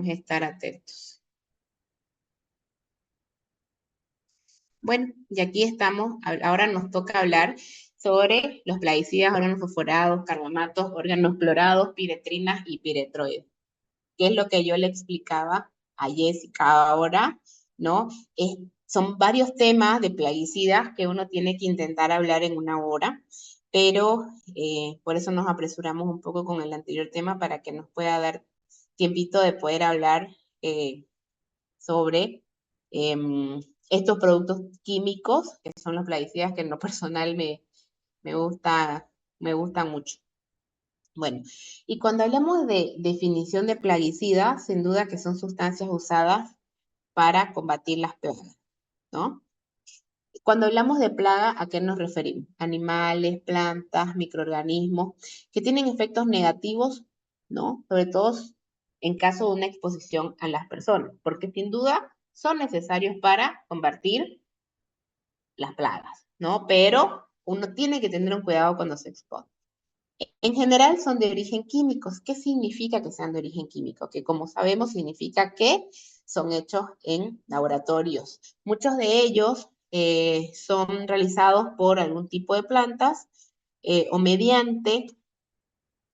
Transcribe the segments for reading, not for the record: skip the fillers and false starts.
vamos a estar atentos. Bueno, y aquí estamos, ahora nos toca hablar sobre los plaguicidas, órganos fosforados, carbamatos, órganos clorados, piretrinas y piretroides, que es lo que yo le explicaba a Jessica ahora, ¿no? Son varios temas de plaguicidas que uno tiene que intentar hablar en una hora, pero por eso nos apresuramos un poco con el anterior tema para que nos pueda dar tiempito de poder hablar sobre estos productos químicos, que son los plaguicidas, que en lo personal me gustan mucho. Bueno, y cuando hablamos de definición de plaguicida, sin duda que son sustancias usadas para combatir las plagas, ¿no? Cuando hablamos de plaga, ¿a qué nos referimos? Animales, plantas, microorganismos que tienen efectos negativos, ¿no? Sobre todo en caso de una exposición a las personas, porque sin duda son necesarios para combatir las plagas, ¿no? Pero uno tiene que tener un cuidado cuando se expone. En general son de origen químico. ¿Qué significa que sean de origen químico? Que como sabemos significa que son hechos en laboratorios. Muchos de ellos son realizados por algún tipo de plantas o mediante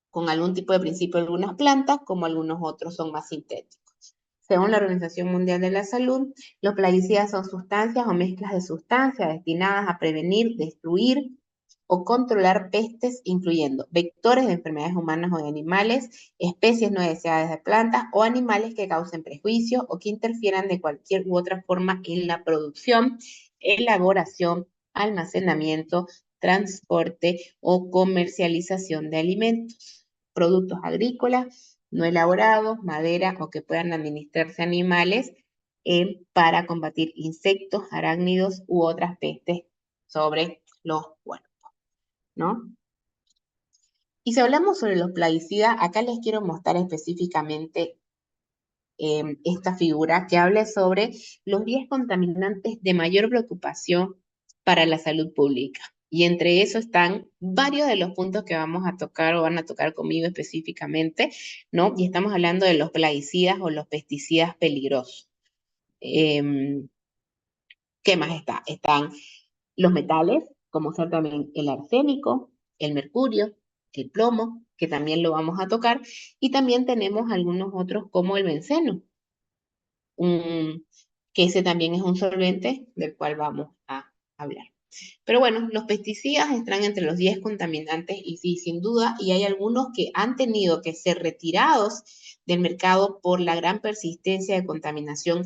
con algún tipo de principio de algunas plantas, como algunos otros son más sintéticos. Según la Organización Mundial de la Salud, los plaguicidas son sustancias o mezclas de sustancias destinadas a prevenir, destruir o controlar pestes, incluyendo vectores de enfermedades humanas o de animales, especies no deseadas de plantas o animales que causen prejuicios o que interfieran de cualquier u otra forma en la producción, elaboración, almacenamiento, transporte o comercialización de alimentos, productos agrícolas, no elaborados, madera o que puedan administrarse animales para combatir insectos, arácnidos u otras pestes sobre los cuerpos, ¿no? Y si hablamos sobre los plaguicidas, acá les quiero mostrar específicamente esta figura que habla sobre los 10 contaminantes de mayor preocupación para la salud pública. Y entre eso están varios de los puntos que vamos a tocar o van a tocar conmigo específicamente, ¿no? Y estamos hablando de los plaguicidas o los pesticidas peligrosos. ¿Qué más está? Están los metales, como ser también el arsénico, el mercurio, el plomo, que también lo vamos a tocar, y también tenemos algunos otros como el benceno, que ese también es un solvente del cual vamos a hablar. Pero bueno, los pesticidas están entre los 10 contaminantes y sí, sin duda, y hay algunos que han tenido que ser retirados del mercado por la gran persistencia de contaminación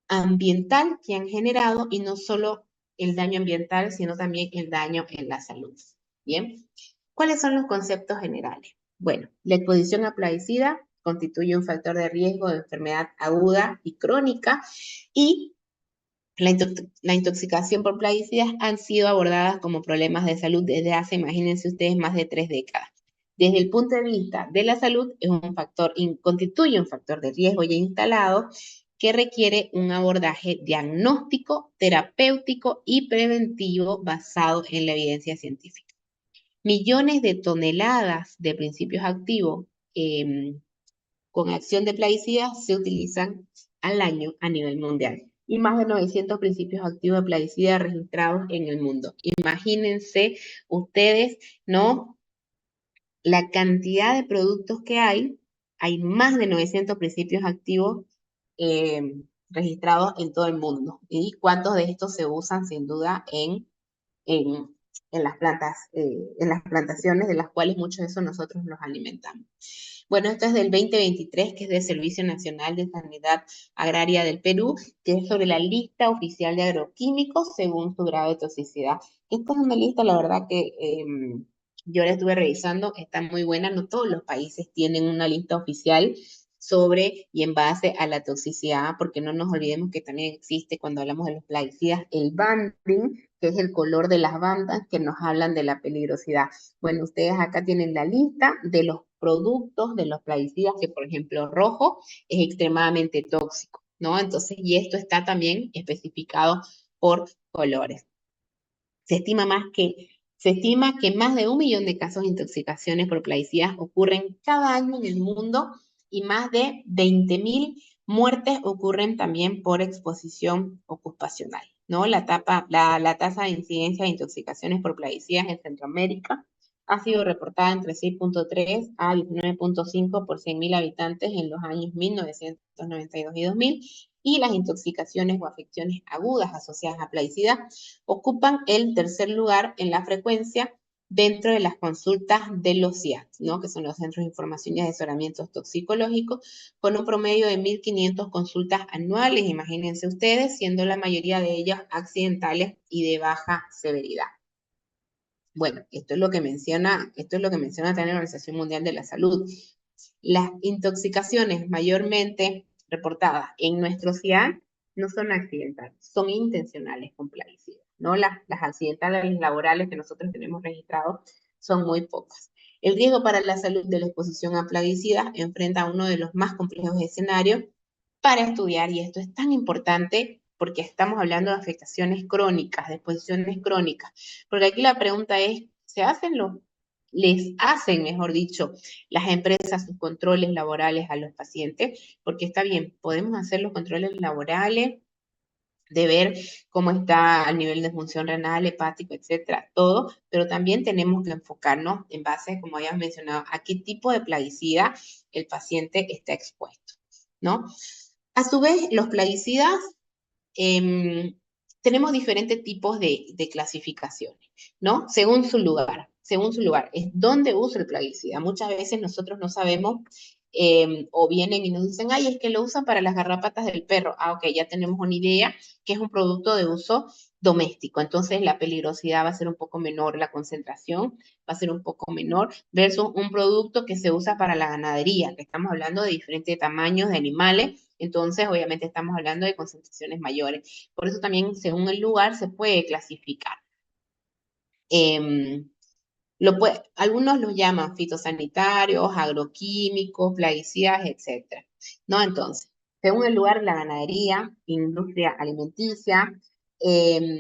ambiental que han generado y no solo el daño ambiental, sino también el daño en la salud. Bien, ¿cuáles son los conceptos generales? Bueno, la exposición a plaguicida constituye un factor de riesgo de enfermedad aguda y crónica y la intoxicación por plaguicidas han sido abordadas como problemas de salud desde hace, imagínense ustedes, más de 3 décadas. Desde el punto de vista de la salud, constituye un factor de riesgo ya instalado que requiere un abordaje diagnóstico, terapéutico y preventivo basado en la evidencia científica. Millones de toneladas de principios activos con acción de plaguicidas se utilizan al año a nivel mundial y más de 900 principios activos de plaguicida registrados en el mundo. Imagínense ustedes, ¿no? La cantidad de productos que hay más de 900 principios activos registrados en todo el mundo. ¿Y cuántos de estos se usan sin duda en las plantas, en las plantaciones de las cuales muchos de esos nosotros nos alimentamos? Bueno, esto es del 2023, que es del Servicio Nacional de Sanidad Agraria del Perú, que es sobre la lista oficial de agroquímicos según su grado de toxicidad. Esta es una lista, la verdad que yo la estuve revisando, está muy buena. No todos los países tienen una lista oficial sobre y en base a la toxicidad, porque no nos olvidemos que también existe, cuando hablamos de los plaguicidas, el banding, que es el color de las bandas que nos hablan de la peligrosidad. Bueno, ustedes acá tienen la lista de los productos de los plaguicidas, que por ejemplo rojo es extremadamente tóxico, ¿no? Entonces, y esto está también especificado por colores. Se estima que más de 1 millón de casos de intoxicaciones por plaguicidas ocurren cada año en el mundo y más de 20.000 muertes ocurren también por exposición ocupacional, ¿no? La tasa de incidencia de intoxicaciones por plaguicidas en Centroamérica ha sido reportada entre 6.3 a 19.5 por 100.000 habitantes en los años 1992 y 2000, y las intoxicaciones o afecciones agudas asociadas a plaguicidas ocupan el tercer lugar en la frecuencia dentro de las consultas de los CIAT, ¿no? Que son los Centros de Información y Asesoramientos Toxicológicos, con un promedio de 1.500 consultas anuales, imagínense ustedes, siendo la mayoría de ellas accidentales y de baja severidad. Bueno, esto es lo que menciona también la Organización Mundial de la Salud. Las intoxicaciones mayormente reportadas en nuestro CIAT no son accidentales, son intencionales con plaguicidas, ¿no? Las accidentales laborales que nosotros tenemos registrados son muy pocas. El riesgo para la salud de la exposición a plaguicidas enfrenta uno de los más complejos escenarios para estudiar, y esto es tan importante porque estamos hablando de afectaciones crónicas, de exposiciones crónicas, porque aquí la pregunta es, les hacen, mejor dicho, las empresas sus controles laborales a los pacientes? Porque está bien, podemos hacer los controles laborales, de ver cómo está a nivel de función renal, hepático, etcétera, todo, pero también tenemos que enfocarnos en base, como habíamos mencionado, a qué tipo de plaguicida el paciente está expuesto, ¿no? A su vez, los plaguicidas, tenemos diferentes tipos de clasificaciones, ¿no? Según su lugar, es dónde usa el plaguicida. Muchas veces nosotros no sabemos, o vienen y nos dicen, ay, es que lo usan para las garrapatas del perro. Ah, ok, ya tenemos una idea que es un producto de uso doméstico. Entonces la peligrosidad va a ser un poco menor, la concentración va a ser un poco menor, versus un producto que se usa para la ganadería, que estamos hablando de diferentes tamaños de animales. Entonces, obviamente estamos hablando de concentraciones mayores. Por eso también, según el lugar, se puede clasificar. Algunos los llaman fitosanitarios, agroquímicos, plaguicidas, etc., ¿no? Entonces, según el lugar, la ganadería, industria alimenticia,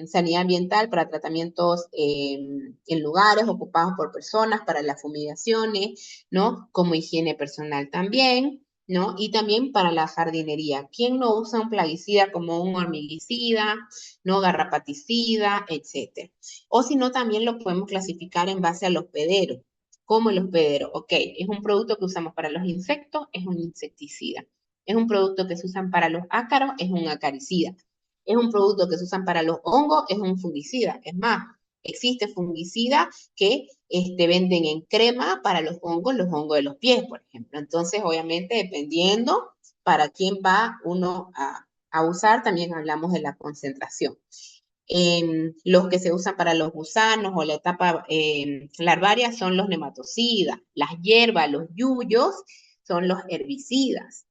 sanidad ambiental para tratamientos en lugares ocupados por personas, para las fumigaciones, ¿no? Como higiene personal también, ¿no? Y también para la jardinería. ¿Quién no usa un plaguicida como un hormiguicida, no garrapaticida, etcétera? O si no, también lo podemos clasificar en base al hospedero. ¿Cómo el hospedero? Ok, es un producto que usamos para los insectos, es un insecticida. Es un producto que se usan para los ácaros, es un acaricida. Es un producto que se usan para los hongos, es un fungicida. Es más, existe fungicida que venden en crema para los hongos de los pies, por ejemplo. Entonces, obviamente, dependiendo para quién va uno a usar, también hablamos de la concentración. Los que se usan para los gusanos o la etapa larvaria son los nematocidas. Las hierbas, los yuyos, son los herbicidas.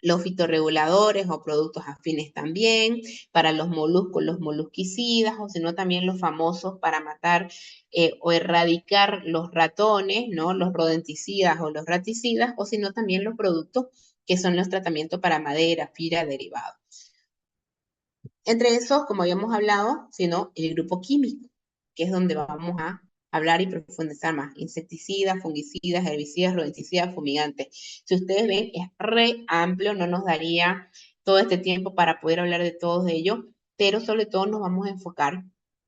Los fitorreguladores o productos afines también, para los moluscos, los molusquicidas, o sino también los famosos para matar o erradicar los ratones, ¿no? Los rodenticidas o los raticidas, o sino también los productos que son los tratamientos para madera, fibra, derivados. Entre esos, como habíamos hablado, sino el grupo químico, que es donde vamos a hablar y profundizar más. Insecticidas, fungicidas, herbicidas, rodenticidas, fumigantes. Si ustedes ven, es re amplio, no nos daría todo este tiempo para poder hablar de todos ellos, pero sobre todo nos vamos a enfocar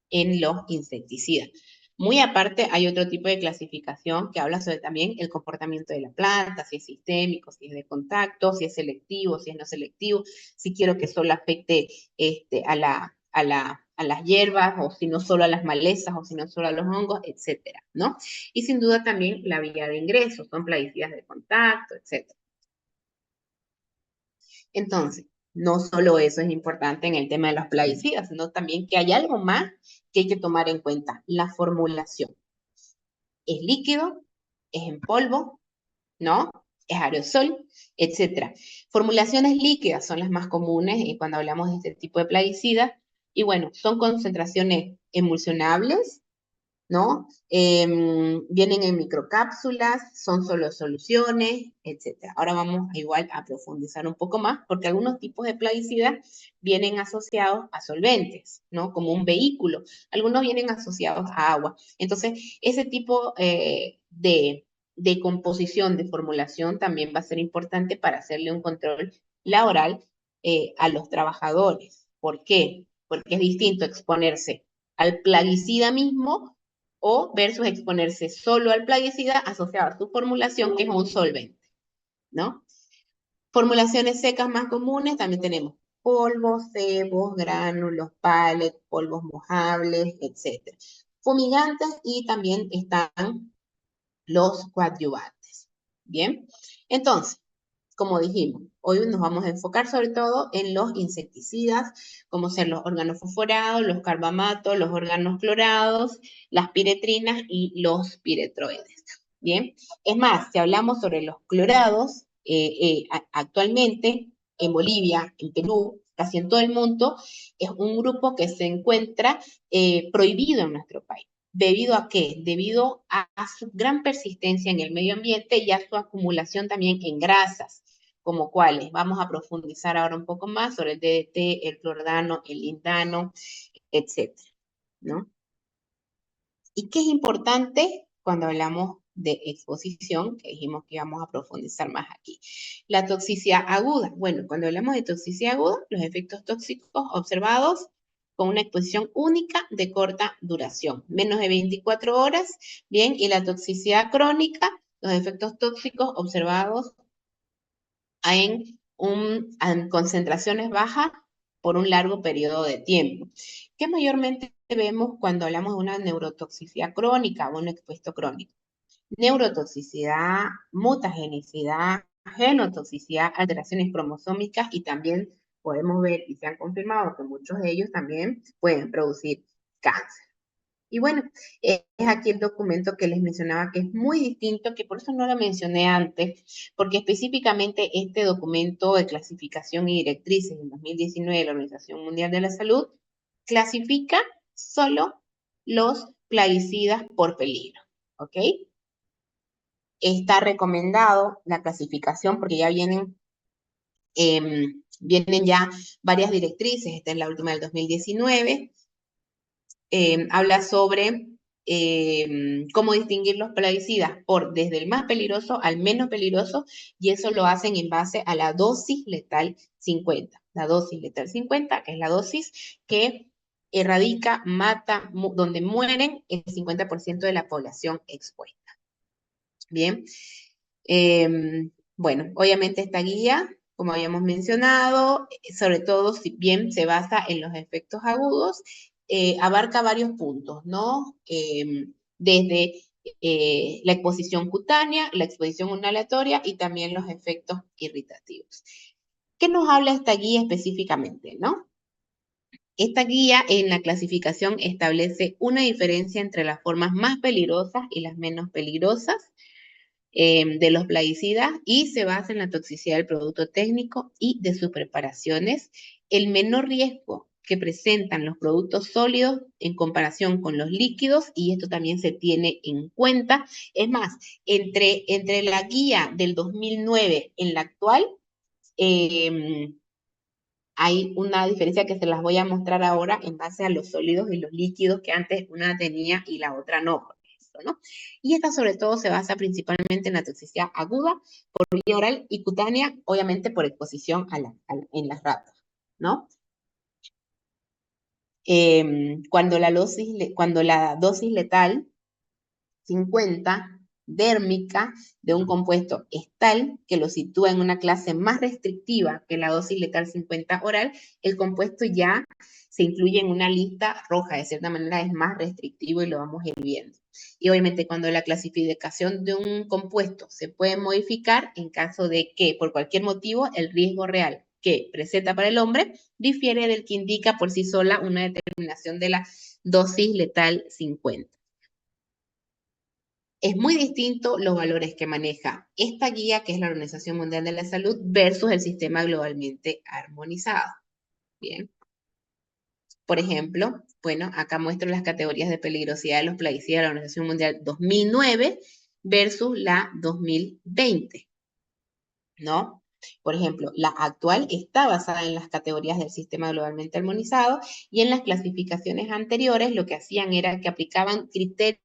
en los insecticidas. Muy aparte, hay otro tipo de clasificación que habla sobre también el comportamiento de la planta, si es sistémico, si es de contacto, si es selectivo, si es no selectivo, si quiero que solo afecte a las hierbas, o si no solo a las malezas, o si no solo a los hongos, etcétera, ¿no? Y sin duda también la vía de ingreso, son plaguicidas de contacto, etcétera. Entonces, no solo eso es importante en el tema de los plaguicidas, sino también que hay algo más que hay que tomar en cuenta, la formulación. ¿Es líquido? ¿Es en polvo? ¿No? ¿Es aerosol? Etcétera. Formulaciones líquidas son las más comunes cuando hablamos de este tipo de plaguicidas. Y bueno, son concentraciones emulsionables, ¿no? Vienen en microcápsulas, son solo soluciones, etcétera. Ahora vamos igual a profundizar un poco más, porque algunos tipos de plaguicidas vienen asociados a solventes, ¿no? Como un vehículo. Algunos vienen asociados a agua. Entonces, ese tipo de de composición, de formulación, también va a ser importante para hacerle un control laboral a los trabajadores. ¿Por qué? Porque es distinto exponerse al plaguicida mismo o versus exponerse solo al plaguicida asociado a su formulación, que es un solvente, ¿no? Formulaciones secas más comunes, también tenemos polvos, cebos, gránulos, pallets, polvos mojables, etc. Fumigantes y también están los coadyuvantes. Bien, entonces, como dijimos, hoy nos vamos a enfocar sobre todo en los insecticidas, como ser los organofosforados, los carbamatos, los órganos clorados, las piretrinas y los piretroides. Bien, es más, si hablamos sobre los clorados, actualmente en Bolivia, en Perú, casi en todo el mundo, es un grupo que se encuentra prohibido en nuestro país. ¿Debido a qué? Debido a su gran persistencia en el medio ambiente y a su acumulación también en grasas, como cuáles. Vamos a profundizar ahora un poco más sobre el DDT, el clordano, el lindano, etcétera, ¿no? ¿Y qué es importante cuando hablamos de exposición? Que dijimos que íbamos a profundizar más aquí. La toxicidad aguda. Bueno, cuando hablamos de toxicidad aguda, los efectos tóxicos observados con una exposición única de corta duración, menos de 24 horas, bien, y la toxicidad crónica, los efectos tóxicos observados en concentraciones bajas por un largo periodo de tiempo. ¿Qué mayormente vemos cuando hablamos de una neurotoxicidad crónica o un expuesto crónico? Neurotoxicidad, mutagenicidad, genotoxicidad, alteraciones cromosómicas y también podemos ver y se han confirmado que muchos de ellos también pueden producir cáncer. Y bueno, es aquí el documento que les mencionaba que es muy distinto, que por eso no lo mencioné antes, porque específicamente este documento de clasificación y directrices en 2019 de la Organización Mundial de la Salud clasifica solo los plaguicidas por peligro, ¿ok? Está recomendado la clasificación porque ya vienen ya varias directrices, esta es la última del 2019, habla sobre cómo distinguir los plaguicidas por desde el más peligroso al menos peligroso, y eso lo hacen en base a la dosis letal 50. La dosis letal 50, que es la dosis que erradica, mata, donde mueren el 50% de la población expuesta. Bien, bueno, obviamente esta guía, como habíamos mencionado, sobre todo si bien se basa en los efectos agudos, abarca varios puntos, ¿no? Desde la exposición cutánea, la exposición inhalatoria y también los efectos irritativos. ¿Qué nos habla esta guía específicamente, no? Esta guía en la clasificación establece una diferencia entre las formas más peligrosas y las menos peligrosas de los plaguicidas y se basa en la toxicidad del producto técnico y de sus preparaciones, el menor riesgo que presentan los productos sólidos en comparación con los líquidos, y esto también se tiene en cuenta. Es más, entre la guía del 2009 en la actual, hay una diferencia que se las voy a mostrar ahora en base a los sólidos y los líquidos que antes una tenía y la otra no, por ejemplo, ¿no? Y esta sobre todo se basa principalmente en la toxicidad aguda por vía oral y cutánea, obviamente por exposición en las ratas, ¿no? Cuando la dosis letal 50 dérmica de un compuesto es tal que lo sitúa en una clase más restrictiva que la dosis letal 50 oral, el compuesto ya se incluye en una lista roja, de cierta manera es más restrictivo y lo vamos a ir viendo. Y obviamente cuando la clasificación de un compuesto se puede modificar en caso de que por cualquier motivo el riesgo real que presenta para el hombre difiere del que indica por sí sola una determinación de la dosis letal 50. Es muy distinto los valores que maneja esta guía, que es la Organización Mundial de la Salud, versus el sistema globalmente armonizado. Bien. Por ejemplo, bueno, acá muestro las categorías de peligrosidad de los plaguicidas de la Organización Mundial 2009 versus la 2020, ¿no? Por ejemplo, la actual está basada en las categorías del sistema globalmente armonizado, y en las clasificaciones anteriores lo que hacían era que aplicaban criterios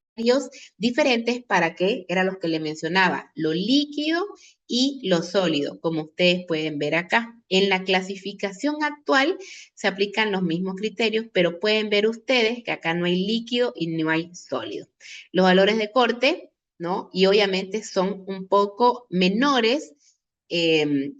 diferentes para que eran los que le mencionaba, lo líquido y lo sólido, como ustedes pueden ver acá. En la clasificación actual se aplican los mismos criterios, pero pueden ver ustedes que acá no hay líquido y no hay sólido. Los valores de corte, ¿no? Y obviamente son un poco menores.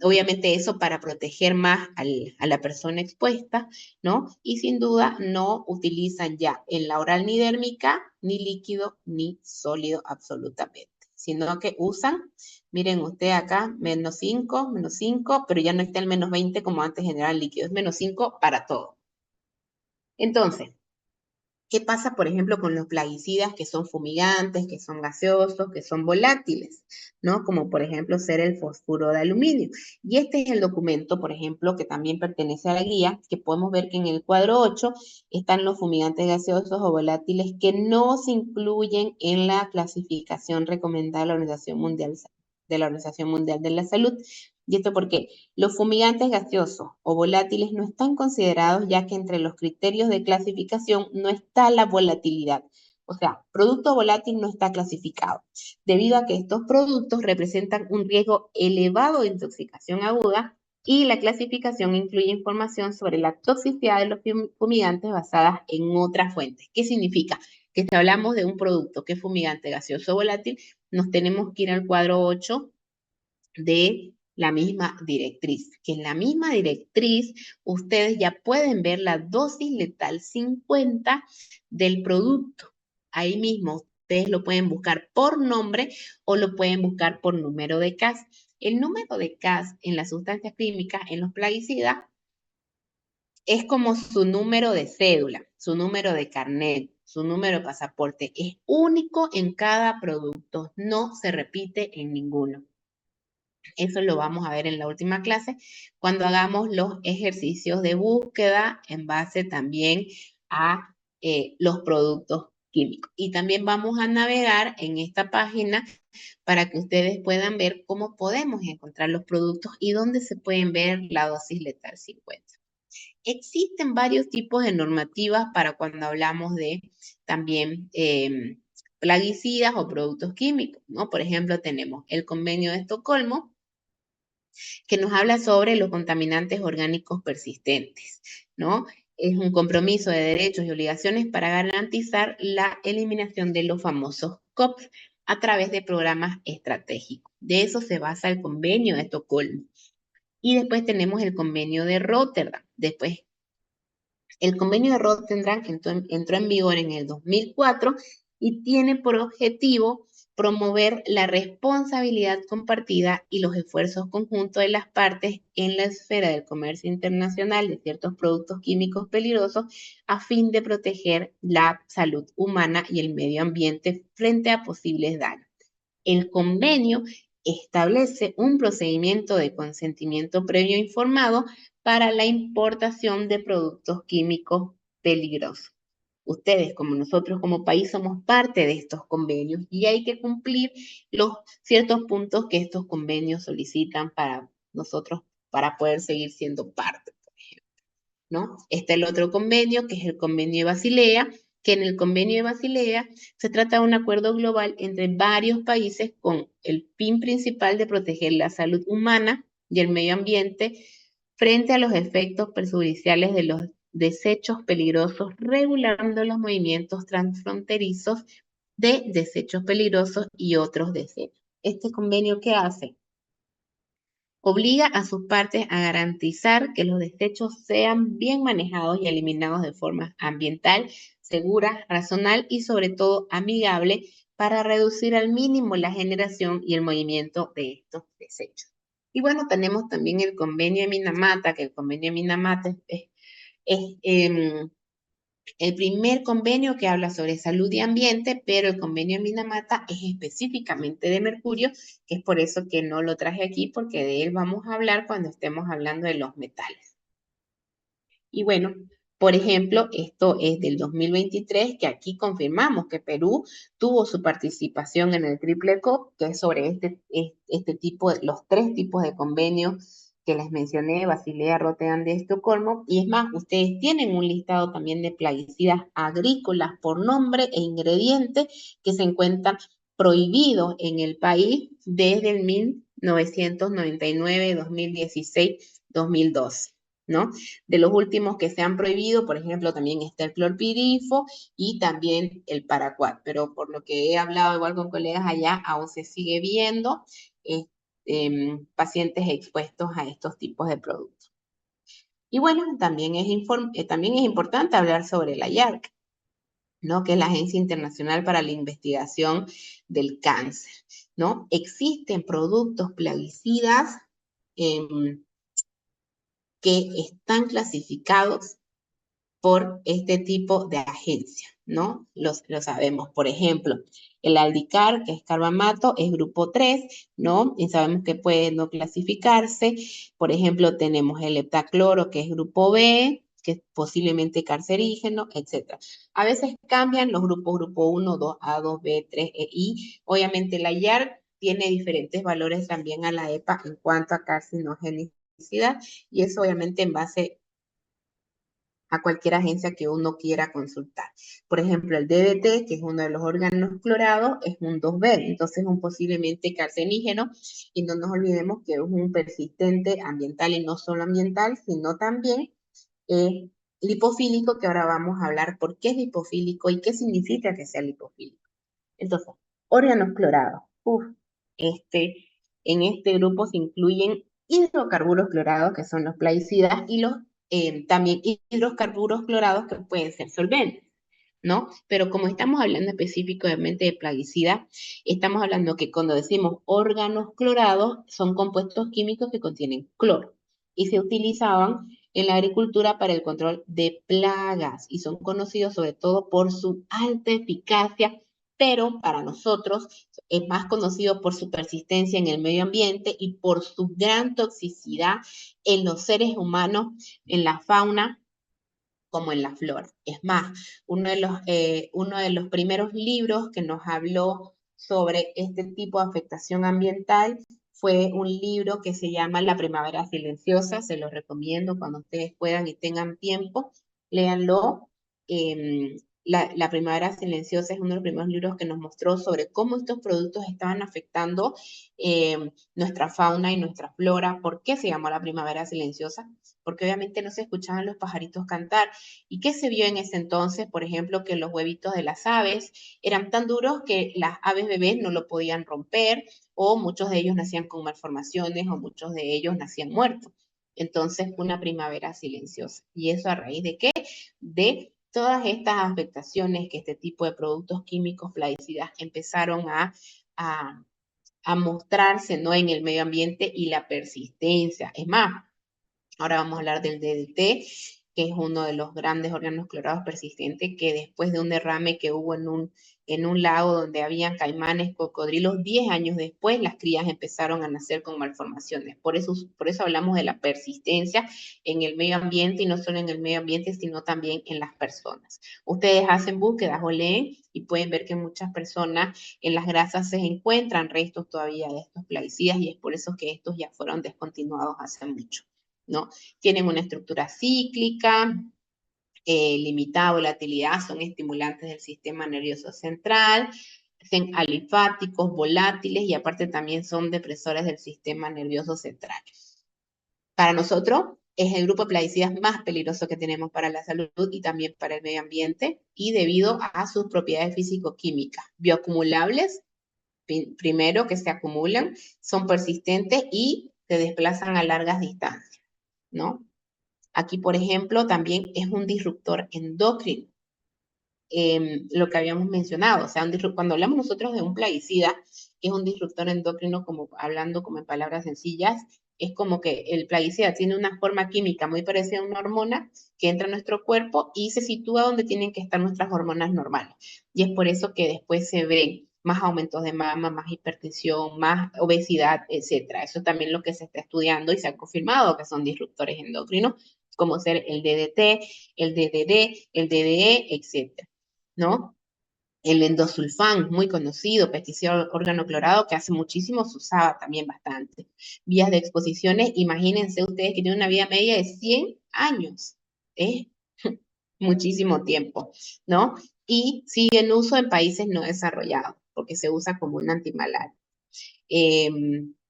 Obviamente eso para proteger más a la persona expuesta, ¿no? Y sin duda no utilizan ya en la oral ni dérmica ni líquido ni sólido absolutamente, sino que usan, miren ustedes acá, -5, -5, pero ya no está el -20 como antes general líquido, es -5 para todo. Entonces, ¿qué pasa, por ejemplo, con los plaguicidas que son fumigantes, que son gaseosos, que son volátiles, ¿no? Como, por ejemplo, ser el fosfuro de aluminio. Y este es el documento, por ejemplo, que también pertenece a la guía, que podemos ver que en el cuadro 8 están los fumigantes gaseosos o volátiles que no se incluyen en la clasificación recomendada de la Organización Mundial de la Salud. ¿Y esto por qué? Los fumigantes gaseosos o volátiles no están considerados ya que entre los criterios de clasificación no está la volatilidad. O sea, producto volátil no está clasificado, debido a que estos productos representan un riesgo elevado de intoxicación aguda y la clasificación incluye información sobre la toxicidad de los fumigantes basadas en otras fuentes. ¿Qué significa? Que si hablamos de un producto que es fumigante gaseoso o volátil, nos tenemos que ir al cuadro 8 de la misma directriz, que en la misma directriz ustedes ya pueden ver la dosis letal 50 del producto. Ahí mismo ustedes lo pueden buscar por nombre o lo pueden buscar por número de CAS. El número de CAS en las sustancias químicas, en los plaguicidas, es como su número de cédula, su número de carnet, su número de pasaporte. Es único en cada producto, no se repite en ninguno. Eso lo vamos a ver en la última clase, cuando hagamos los ejercicios de búsqueda en base también a los productos químicos. Y también vamos a navegar en esta página para que ustedes puedan ver cómo podemos encontrar los productos y dónde se pueden ver la dosis letal 50. Existen varios tipos de normativas para cuando hablamos de también plaguicidas o productos químicos, ¿no? Por ejemplo, tenemos el Convenio de Estocolmo, que nos habla sobre los contaminantes orgánicos persistentes, ¿no? Es un compromiso de derechos y obligaciones para garantizar la eliminación de los famosos COPs a través de programas estratégicos. De eso se basa el Convenio de Estocolmo. Y después tenemos el Convenio de Rotterdam. Después, el Convenio de Rotterdam entró en vigor en el 2004 y tiene por objetivo promover la responsabilidad compartida y los esfuerzos conjuntos de las partes en la esfera del comercio internacional de ciertos productos químicos peligrosos a fin de proteger la salud humana y el medio ambiente frente a posibles daños. El convenio establece un procedimiento de consentimiento previo informado para la importación de productos químicos peligrosos. Ustedes, como nosotros como país, somos parte de estos convenios y hay que cumplir los ciertos puntos que estos convenios solicitan para nosotros para poder seguir siendo parte, por ejemplo, ¿no? Está el otro convenio, que es el Convenio de Basilea, que en el Convenio de Basilea se trata de un acuerdo global entre varios países con el fin principal de proteger la salud humana y el medio ambiente frente a los efectos perjudiciales de los desechos peligrosos, regulando los movimientos transfronterizos de desechos peligrosos y otros desechos. ¿Este convenio qué hace? Obliga a sus partes a garantizar que los desechos sean bien manejados y eliminados de forma ambiental, segura, razonable y sobre todo amigable para reducir al mínimo la generación y el movimiento de estos desechos. Y bueno, tenemos también el convenio de Minamata, que el convenio de Minamata es el primer convenio que habla sobre salud y ambiente, pero el convenio de Minamata es específicamente de mercurio, que es por eso que no lo traje aquí, porque de él vamos a hablar cuando estemos hablando de los metales. Y bueno, por ejemplo, esto es del 2023, que aquí confirmamos que Perú tuvo su participación en el Triple COP, que es sobre este tipo, los 3 tipos de convenios que les mencioné, Basilea, Rotterdam de Estocolmo, y es más, ustedes tienen un listado también de plaguicidas agrícolas por nombre e ingrediente que se encuentran prohibidos en el país desde el 1999, 2016, 2012, ¿no? De los últimos que se han prohibido, por ejemplo, también está el clorpirifo y también el paraquat, pero por lo que he hablado igual con colegas allá, aún se sigue viendo pacientes expuestos a estos tipos de productos. Y bueno, también también es importante hablar sobre la IARC, ¿no? Que es la Agencia Internacional para la Investigación del Cáncer, ¿no? Existen productos plaguicidas que están clasificados por este tipo de agencia, ¿no? Lo sabemos. Por ejemplo, el Aldicar, que es carbamato, es grupo 3, ¿no? Y sabemos que puede no clasificarse. Por ejemplo, tenemos el heptacloro, que es grupo B, que es posiblemente cancerígeno, etc. A veces cambian los grupos, grupo 1, 2, A, 2, B, 3, E, I. Obviamente la IARC tiene diferentes valores también a la EPA en cuanto a carcinogenicidad, y eso obviamente en base a cualquier agencia que uno quiera consultar. Por ejemplo, el DDT, que es uno de los órganos clorados, es un 2B, entonces es un posiblemente carcenígeno, y no nos olvidemos que es un persistente ambiental, y no solo ambiental, sino también lipofílico, que ahora vamos a hablar por qué es lipofílico y qué significa que sea lipofílico. Entonces, órganos clorados. En este grupo se incluyen hidrocarburos clorados, que son los plaguicidas, y los también hidrocarburos clorados que pueden ser solventes, ¿no? Pero como estamos hablando específicamente de plaguicidas, estamos hablando que cuando decimos órganos clorados, son compuestos químicos que contienen cloro y se utilizaban en la agricultura para el control de plagas y son conocidos sobre todo por su alta eficacia, pero para nosotros es más conocido por su persistencia en el medio ambiente y por su gran toxicidad en los seres humanos, en la fauna como en la flora. Es más, uno de los primeros libros que nos habló sobre este tipo de afectación ambiental fue un libro que se llama La Primavera Silenciosa. Se lo recomiendo cuando ustedes puedan y tengan tiempo, léanlo. La Primavera Silenciosa es uno de los primeros libros que nos mostró sobre cómo estos productos estaban afectando nuestra fauna y nuestra flora. ¿Por qué se llamó la Primavera Silenciosa? Porque obviamente no se escuchaban los pajaritos cantar. ¿Y qué se vio en ese entonces? Por ejemplo, que los huevitos de las aves eran tan duros que las aves bebés no lo podían romper, o muchos de ellos nacían con malformaciones, o muchos de ellos nacían muertos. Entonces, una primavera silenciosa. ¿Y eso a raíz de qué? De todas estas afectaciones que este tipo de productos químicos plaguicidas empezaron a mostrarse, ¿no? En el medio ambiente y la persistencia. Es más, ahora vamos a hablar del DDT, que es uno de los grandes órganos clorados persistentes, que después de un derrame que hubo en un lago donde habían caimanes, cocodrilos, 10 años después las crías empezaron a nacer con malformaciones. Por eso hablamos de la persistencia en el medio ambiente, y no solo en el medio ambiente, sino también en las personas. Ustedes hacen búsquedas o leen y pueden ver que muchas personas en las grasas se encuentran restos todavía de estos plaguicidas, y es por eso que estos ya fueron descontinuados hace mucho, ¿no? Tienen una estructura cíclica, limitada volatilidad, son estimulantes del sistema nervioso central, son alifáticos, volátiles, y aparte también son depresores del sistema nervioso central. Para nosotros es el grupo de plaguicidas más peligroso que tenemos para la salud y también para el medio ambiente, y debido a sus propiedades físico-químicas, bioacumulables, primero que se acumulan, son persistentes y se desplazan a largas distancias, ¿no? Aquí, por ejemplo, también es un disruptor endocrino, lo que habíamos mencionado. O sea, cuando hablamos nosotros de un plaguicida, que es un disruptor endocrino, como hablando como en palabras sencillas, es como que el plaguicida tiene una forma química muy parecida a una hormona que entra a nuestro cuerpo y se sitúa donde tienen que estar nuestras hormonas normales. Y es por eso que después se ven más aumentos de mama, más hipertensión, más obesidad, etcétera. Eso también es lo que se está estudiando y se ha confirmado que son disruptores endocrinos, como ser el DDT, el DDD, el DDE, etcétera, ¿no? El endosulfán, muy conocido, pesticida órgano clorado, que hace muchísimo se usaba también bastante. Vías de exposiciones, imagínense ustedes que tienen una vida media de 100 años. Es muchísimo tiempo, ¿no? Y sigue en uso en países no desarrollados, porque se usa como un antimalaria.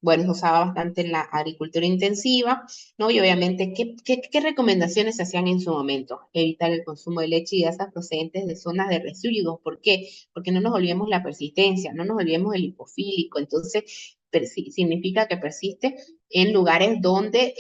Bueno, se usaba bastante en la agricultura intensiva, ¿no? Y obviamente, ¿qué recomendaciones se hacían en su momento? Evitar el consumo de leche y grasas procedentes de zonas de residuos. ¿Por qué? Porque no nos olvidemos la persistencia, no nos olvidemos el lipofílico. Entonces, significa que persiste en lugares donde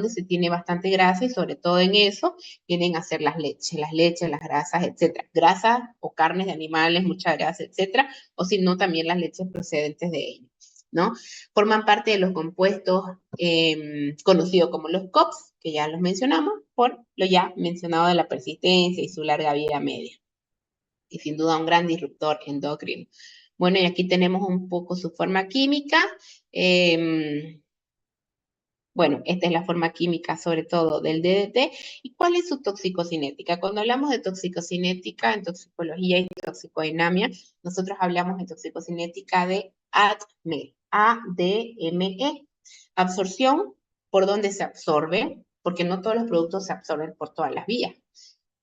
se tiene bastante grasa y sobre todo en eso vienen a ser las leches, las grasas, etcétera. Grasas o carnes de animales, mucha grasa, etcétera, o si no, también las leches procedentes de ellos, ¿no? Forman parte de los compuestos conocidos como los COPS, que ya los mencionamos, por lo ya mencionado de la persistencia y su larga vida media. Y sin duda un gran disruptor endocrino. Bueno, y aquí tenemos un poco su forma química. Bueno, esta es la forma química sobre todo del DDT. ¿Y cuál es su toxicocinética? Cuando hablamos de toxicocinética en toxicología y toxicodinamia, nosotros hablamos de toxicocinética de ADME, ADME. Absorción, por dónde se absorbe, porque no todos los productos se absorben por todas las vías.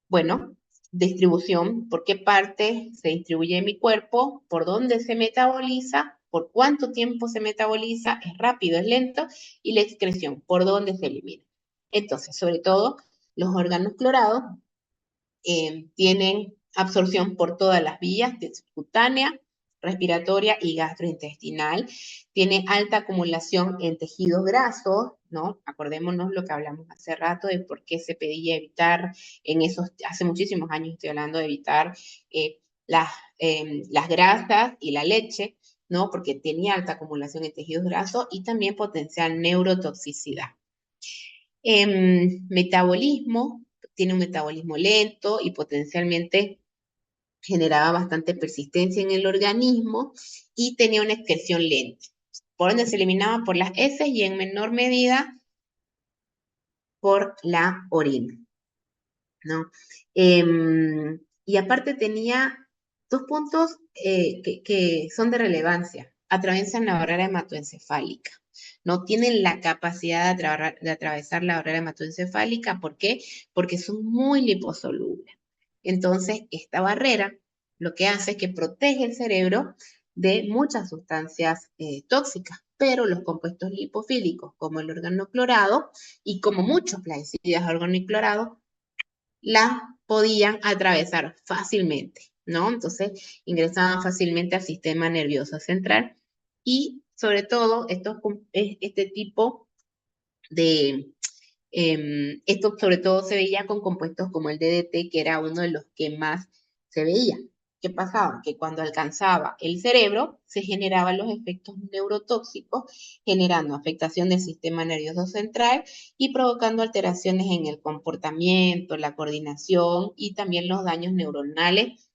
Bueno, distribución, por qué parte se distribuye en mi cuerpo, por dónde se metaboliza, por cuánto tiempo se metaboliza, es rápido, es lento, y la excreción, por dónde se elimina. Entonces, sobre todo, los órganos clorados tienen absorción por todas las vías, cutánea, respiratoria y gastrointestinal. Tiene alta acumulación en tejidos grasos, ¿no? Acordémonos lo que hablamos hace rato de por qué se pedía evitar hace muchísimos años estoy hablando de evitar las grasas y la leche, ¿no? Porque tenía alta acumulación en tejidos grasos y también potencial neurotoxicidad. Metabolismo, tiene un metabolismo lento y potencialmente generaba bastante persistencia en el organismo y tenía una excreción lenta, por donde se eliminaba por las heces y en menor medida por la orina, ¿no? Y aparte tenía dos puntos que son de relevancia. Atraviesan la barrera hematoencefálica. No tienen la capacidad de atravesar la barrera hematoencefálica. ¿Por qué? Porque son muy liposolubles. Entonces, esta barrera lo que hace es que protege el cerebro de muchas sustancias tóxicas, pero los compuestos lipofílicos, como el organoclorado y como muchos plaguicidas organoclorados, las podían atravesar fácilmente, ¿no? Entonces ingresaban fácilmente al sistema nervioso central y sobre todo este tipo de, esto sobre todo se veía con compuestos como el DDT, que era uno de los que más se veía. ¿Qué pasaba? Que cuando alcanzaba el cerebro se generaban los efectos neurotóxicos, generando afectación del sistema nervioso central y provocando alteraciones en el comportamiento, la coordinación y también los daños neuronales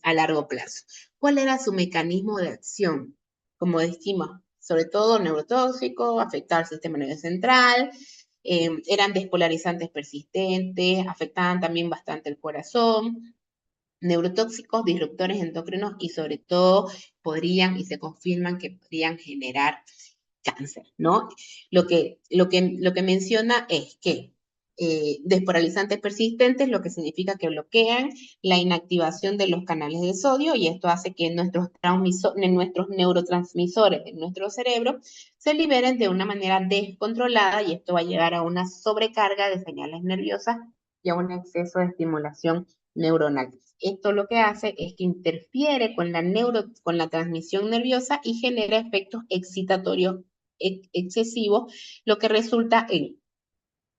a largo plazo. ¿Cuál era su mecanismo de acción? Como decimos, sobre todo neurotóxico, afectar el sistema nervioso central, eran despolarizantes persistentes, afectaban también bastante el corazón, neurotóxicos, disruptores endocrinos y sobre todo podrían y se confirman que podrían generar cáncer, ¿no? Lo que menciona es que despolarizantes persistentes, lo que significa que bloquean la inactivación de los canales de sodio y esto hace que nuestros neurotransmisores en nuestro cerebro se liberen de una manera descontrolada y esto va a llegar a una sobrecarga de señales nerviosas y a un exceso de estimulación neuronal. Esto lo que hace es que interfiere con la transmisión nerviosa y genera efectos excitatorios excesivos, lo que resulta en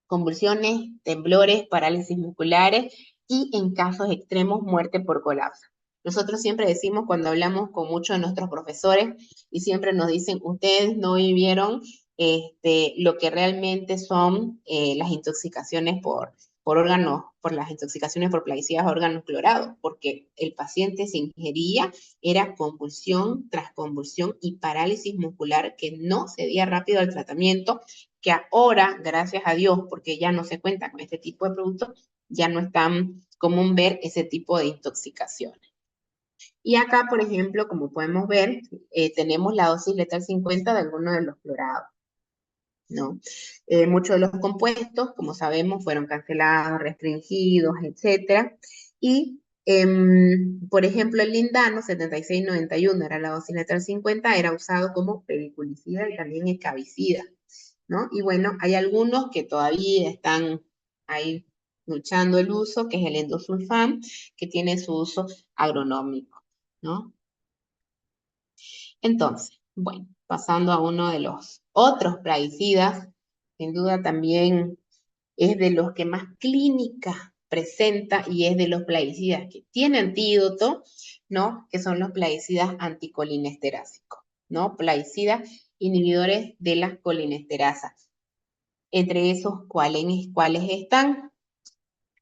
convulsiones, temblores, parálisis musculares y en casos extremos muerte por colapso. Nosotros siempre decimos cuando hablamos con muchos de nuestros profesores y siempre nos dicen, ustedes no vivieron lo que realmente son las intoxicaciones por órganos, por las intoxicaciones por plaguicidas órganos clorados, porque el paciente se ingería, era convulsión tras convulsión y parálisis muscular que no cedía rápido al tratamiento, que ahora, gracias a Dios, porque ya no se cuenta con este tipo de productos, ya no están común ver ese tipo de intoxicaciones. Y acá, por ejemplo, como podemos ver, tenemos la dosis letal 50 de algunos de los clorados, ¿no? Muchos de los compuestos, como sabemos, fueron cancelados, restringidos, etcétera. Y, por ejemplo, el lindano 7691 era la dosis letal 50, era usado como pediculicida y también escabicida, ¿no? Y bueno, hay algunos que todavía están ahí luchando el uso, que es el endosulfán, que tiene su uso agronómico, ¿no? Entonces, bueno, pasando a uno de los otros plaguicidas, sin duda también es de los que más clínica presenta y es de los plaguicidas que tiene antídoto, ¿no? Que son los plaguicidas anticolinesterásicos, ¿no? Plaguicidas inhibidores de las colinesterasas. Entre esos, ¿cuáles están?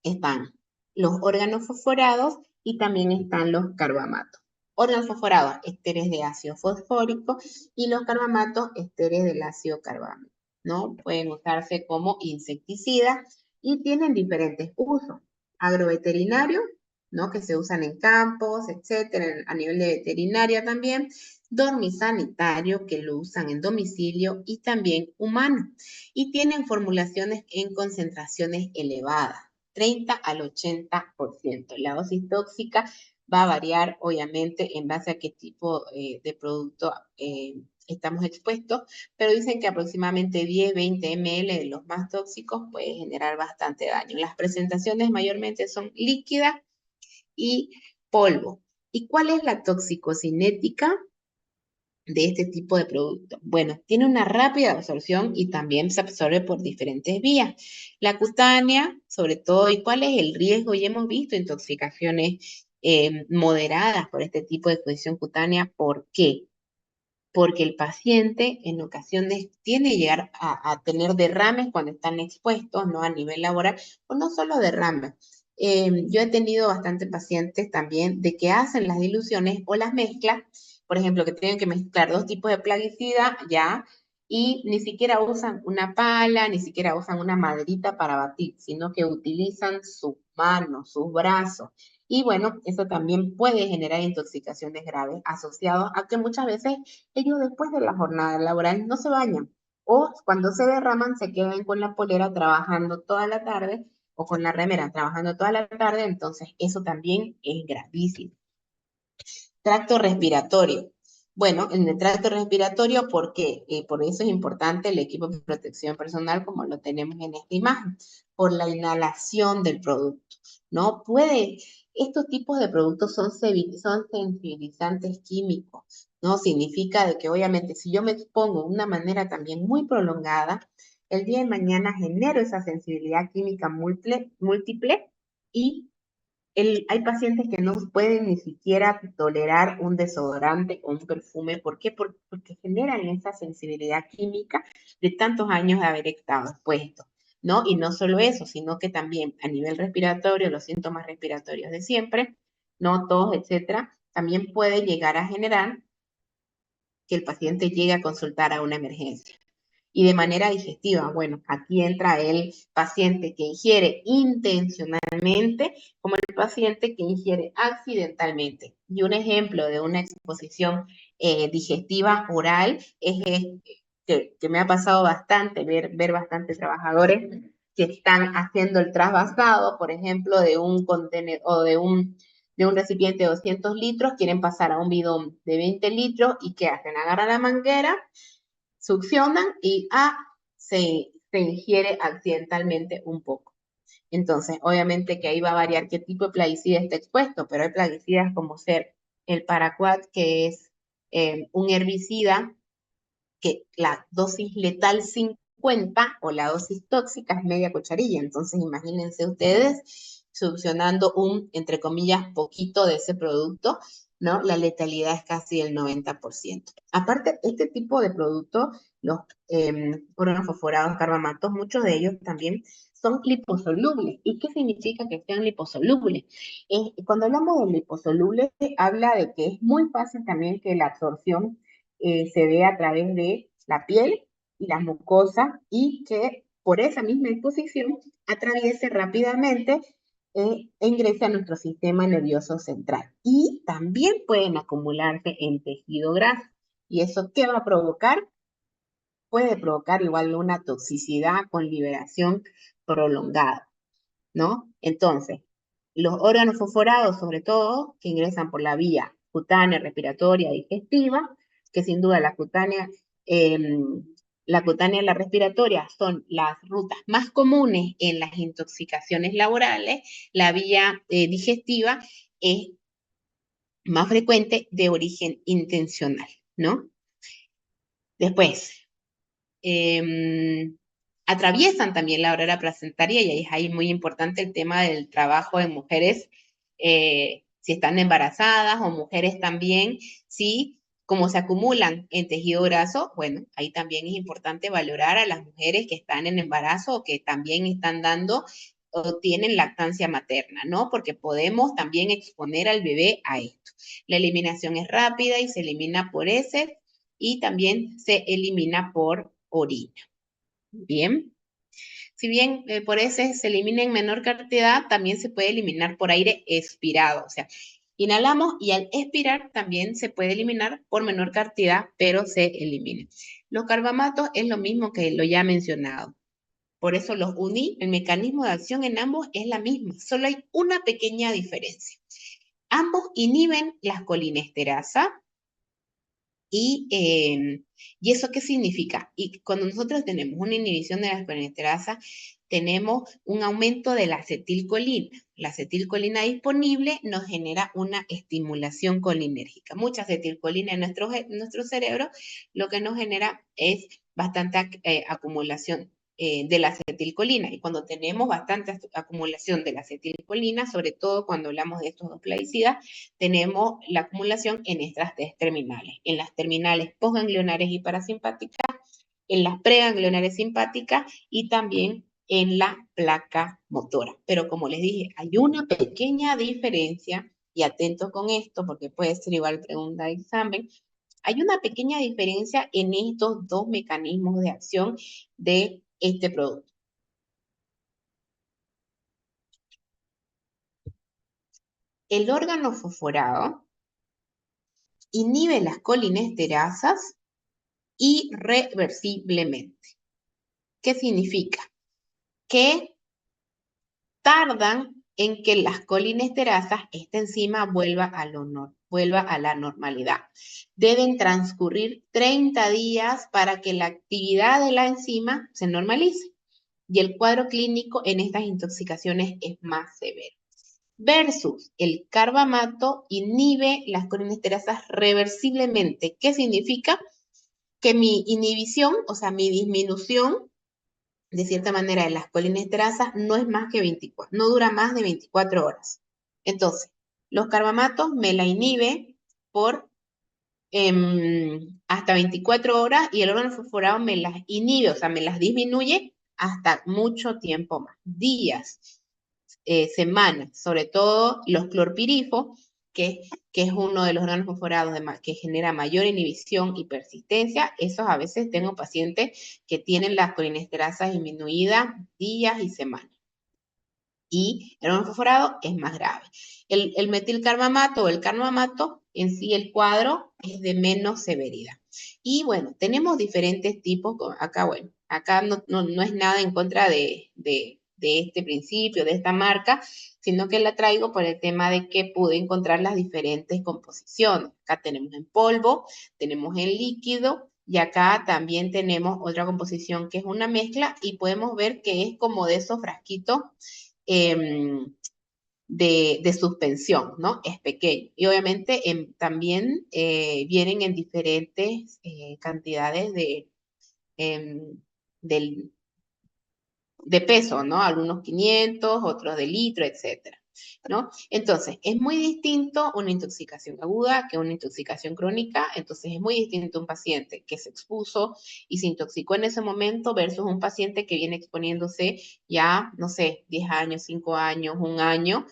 Están los órganos fosforados y también están los carbamatos. Órganos fosforados, esteres de ácido fosfórico, y los carbamatos, esteres del ácido carbámico, ¿no? Pueden usarse como insecticidas y tienen diferentes usos. Agroveterinario, ¿no? Que se usan en campos, etcétera, a nivel de veterinaria también. Dormisanitario, que lo usan en domicilio, y también humano. Y tienen formulaciones en concentraciones elevadas, 30 al 80%. La dosis tóxica va a variar, obviamente, en base a qué tipo de producto estamos expuestos, pero dicen que aproximadamente 10-20 ml de los más tóxicos puede generar bastante daño. Las presentaciones mayormente son líquidas y polvo. ¿Y cuál es la toxicocinética de este tipo de producto? Bueno, tiene una rápida absorción y también se absorbe por diferentes vías. La cutánea, sobre todo, ¿y cuál es el riesgo? Ya hemos visto intoxicaciones moderadas por este tipo de exposición cutánea. ¿Por qué? Porque el paciente en ocasiones tiene que llegar a tener derrames cuando están expuestos, ¿no? A nivel laboral, o no solo derrames. Yo he tenido bastantes pacientes también de que hacen las diluciones o las mezclas, por ejemplo, que tienen que mezclar dos tipos de plaguicida, ya, y ni siquiera usan una pala, ni siquiera usan una maderita para batir, sino que utilizan sus manos, sus brazos. Y bueno, eso también puede generar intoxicaciones graves asociadas a que muchas veces ellos después de la jornada laboral no se bañan o cuando se derraman se quedan con la polera trabajando toda la tarde o con la remera trabajando toda la tarde, entonces eso también es gravísimo. Tracto respiratorio. Bueno, en el tracto respiratorio, ¿por qué? Por eso es importante el equipo de protección personal como lo tenemos en esta imagen, por la inhalación del producto, ¿no? Estos tipos de productos son sensibilizantes químicos, ¿no? Significa de que obviamente si yo me expongo de una manera también muy prolongada, el día de mañana genero esa sensibilidad química múltiple y hay pacientes que no pueden ni siquiera tolerar un desodorante o un perfume. ¿Por qué? Porque generan esa sensibilidad química de tantos años de haber estado expuestos, ¿no? Y no solo eso, sino que también a nivel respiratorio, los síntomas respiratorios de siempre, no tos, etcétera, también puede llegar a generar que el paciente llegue a consultar a una emergencia. Y de manera digestiva, bueno, aquí entra el paciente que ingiere intencionalmente como el paciente que ingiere accidentalmente. Y un ejemplo de una exposición digestiva oral es que me ha pasado bastante, ver bastantes trabajadores que están haciendo el trasvasado, por ejemplo, de un contenedor o de un recipiente de 200 litros, quieren pasar a un bidón de 20 litros y ¿qué hacen? Agarran la manguera, succionan y se ingiere accidentalmente un poco. Entonces, obviamente que ahí va a variar qué tipo de plaguicida está expuesto, pero hay plaguicidas como ser el paraquat, que es un herbicida que la dosis letal 50 o la dosis tóxica es media cucharilla. Entonces, imagínense ustedes succionando entre comillas, poquito de ese producto, ¿no? La letalidad es casi del 90%. Aparte, este tipo de productos, los órganos fosforados, carbamatos, muchos de ellos también son liposolubles. ¿Y qué significa que sean liposolubles? Cuando hablamos de liposolubles, habla de que es muy fácil también que la absorción se ve a través de la piel y las mucosas y que por esa misma exposición atraviese rápidamente ingresa a nuestro sistema nervioso central. Y también pueden acumularse en tejido graso. ¿Y eso qué va a provocar? Puede provocar igual una toxicidad con liberación prolongada, ¿no? Entonces, los órganos fosforados, sobre todo, que ingresan por la vía cutánea, respiratoria, digestiva, que sin duda la cutánea y la respiratoria son las rutas más comunes en las intoxicaciones laborales. La vía digestiva es más frecuente de origen intencional, ¿no? Después, atraviesan también la aurora placentaria y ahí es ahí muy importante el tema del trabajo en mujeres, si están embarazadas o mujeres también, si como se acumulan en tejido graso, bueno, ahí también es importante valorar a las mujeres que están en embarazo o que también están dando o tienen lactancia materna, ¿no? Porque podemos también exponer al bebé a esto. La eliminación es rápida y se elimina por heces y también se elimina por orina. Bien. Si bien por heces se elimina en menor cantidad, también se puede eliminar por aire expirado. O sea, inhalamos y al expirar también se puede eliminar por menor cantidad, pero se elimina. Los carbamatos es lo mismo que lo ya mencionado. Por eso los uní, el mecanismo de acción en ambos es la misma, solo hay una pequeña diferencia. Ambos inhiben las colinesterasa. ¿Y eso qué significa? Y cuando nosotros tenemos una inhibición de la colinesterasa, tenemos un aumento de la acetilcolina. La acetilcolina disponible nos genera una estimulación colinérgica. Mucha acetilcolina en nuestro cerebro, lo que nos genera es bastante acumulación de la acetilcolina. Y cuando tenemos bastante acumulación de la acetilcolina, sobre todo cuando hablamos de estos dos plaguicidas, tenemos la acumulación en estas tres terminales. En las terminales postganglionares y parasimpáticas, en las preganglionares simpáticas y también en la placa motora. Pero como les dije, hay una pequeña diferencia, y atento con esto porque puede ser igual pregunta de examen, hay una pequeña diferencia en estos dos mecanismos de acción de este producto. El órgano fosforado inhibe las colinesterasas irreversiblemente. ¿Qué significa? Que tardan en que las colinesterasas, esta enzima, vuelva a la normalidad. Deben transcurrir 30 días para que la actividad de la enzima se normalice. Y el cuadro clínico en estas intoxicaciones es más severo. Versus el carbamato inhibe las colinesterasas reversiblemente. ¿Qué significa? Que mi inhibición, o sea, mi disminución, de cierta manera, de las colinesterasas no es más que 24, no dura más de 24 horas. Entonces, los carbamatos me la inhibe por hasta 24 horas y el órgano fosforado me las inhibe, o sea, me las disminuye hasta mucho tiempo más, días, semanas, sobre todo los clorpirifos, que es uno de los órganos fosforados que genera mayor inhibición y persistencia. Esos a veces tengo pacientes que tienen las colinesterasas disminuidas días y semanas. Y el órgano fosforado es más grave. El metilcarbamato o el carbamato, en sí el cuadro es de menos severidad. Y bueno, tenemos diferentes tipos. Acá, bueno, acá no es nada en contra de este principio, de esta marca, sino que la traigo por el tema de que pude encontrar las diferentes composiciones. Acá tenemos en polvo, tenemos en líquido, y acá también tenemos otra composición que es una mezcla y podemos ver que es como de esos frasquitos de suspensión, ¿no? Es pequeño. Y obviamente también vienen en diferentes cantidades del de peso, ¿no? Algunos 500, otros de litro, etcétera, ¿no? Entonces, es muy distinto una intoxicación aguda que una intoxicación crónica. Entonces, es muy distinto un paciente que se expuso y se intoxicó en ese momento versus un paciente que viene exponiéndose ya, no sé, 10 años, 5 años, 1 año,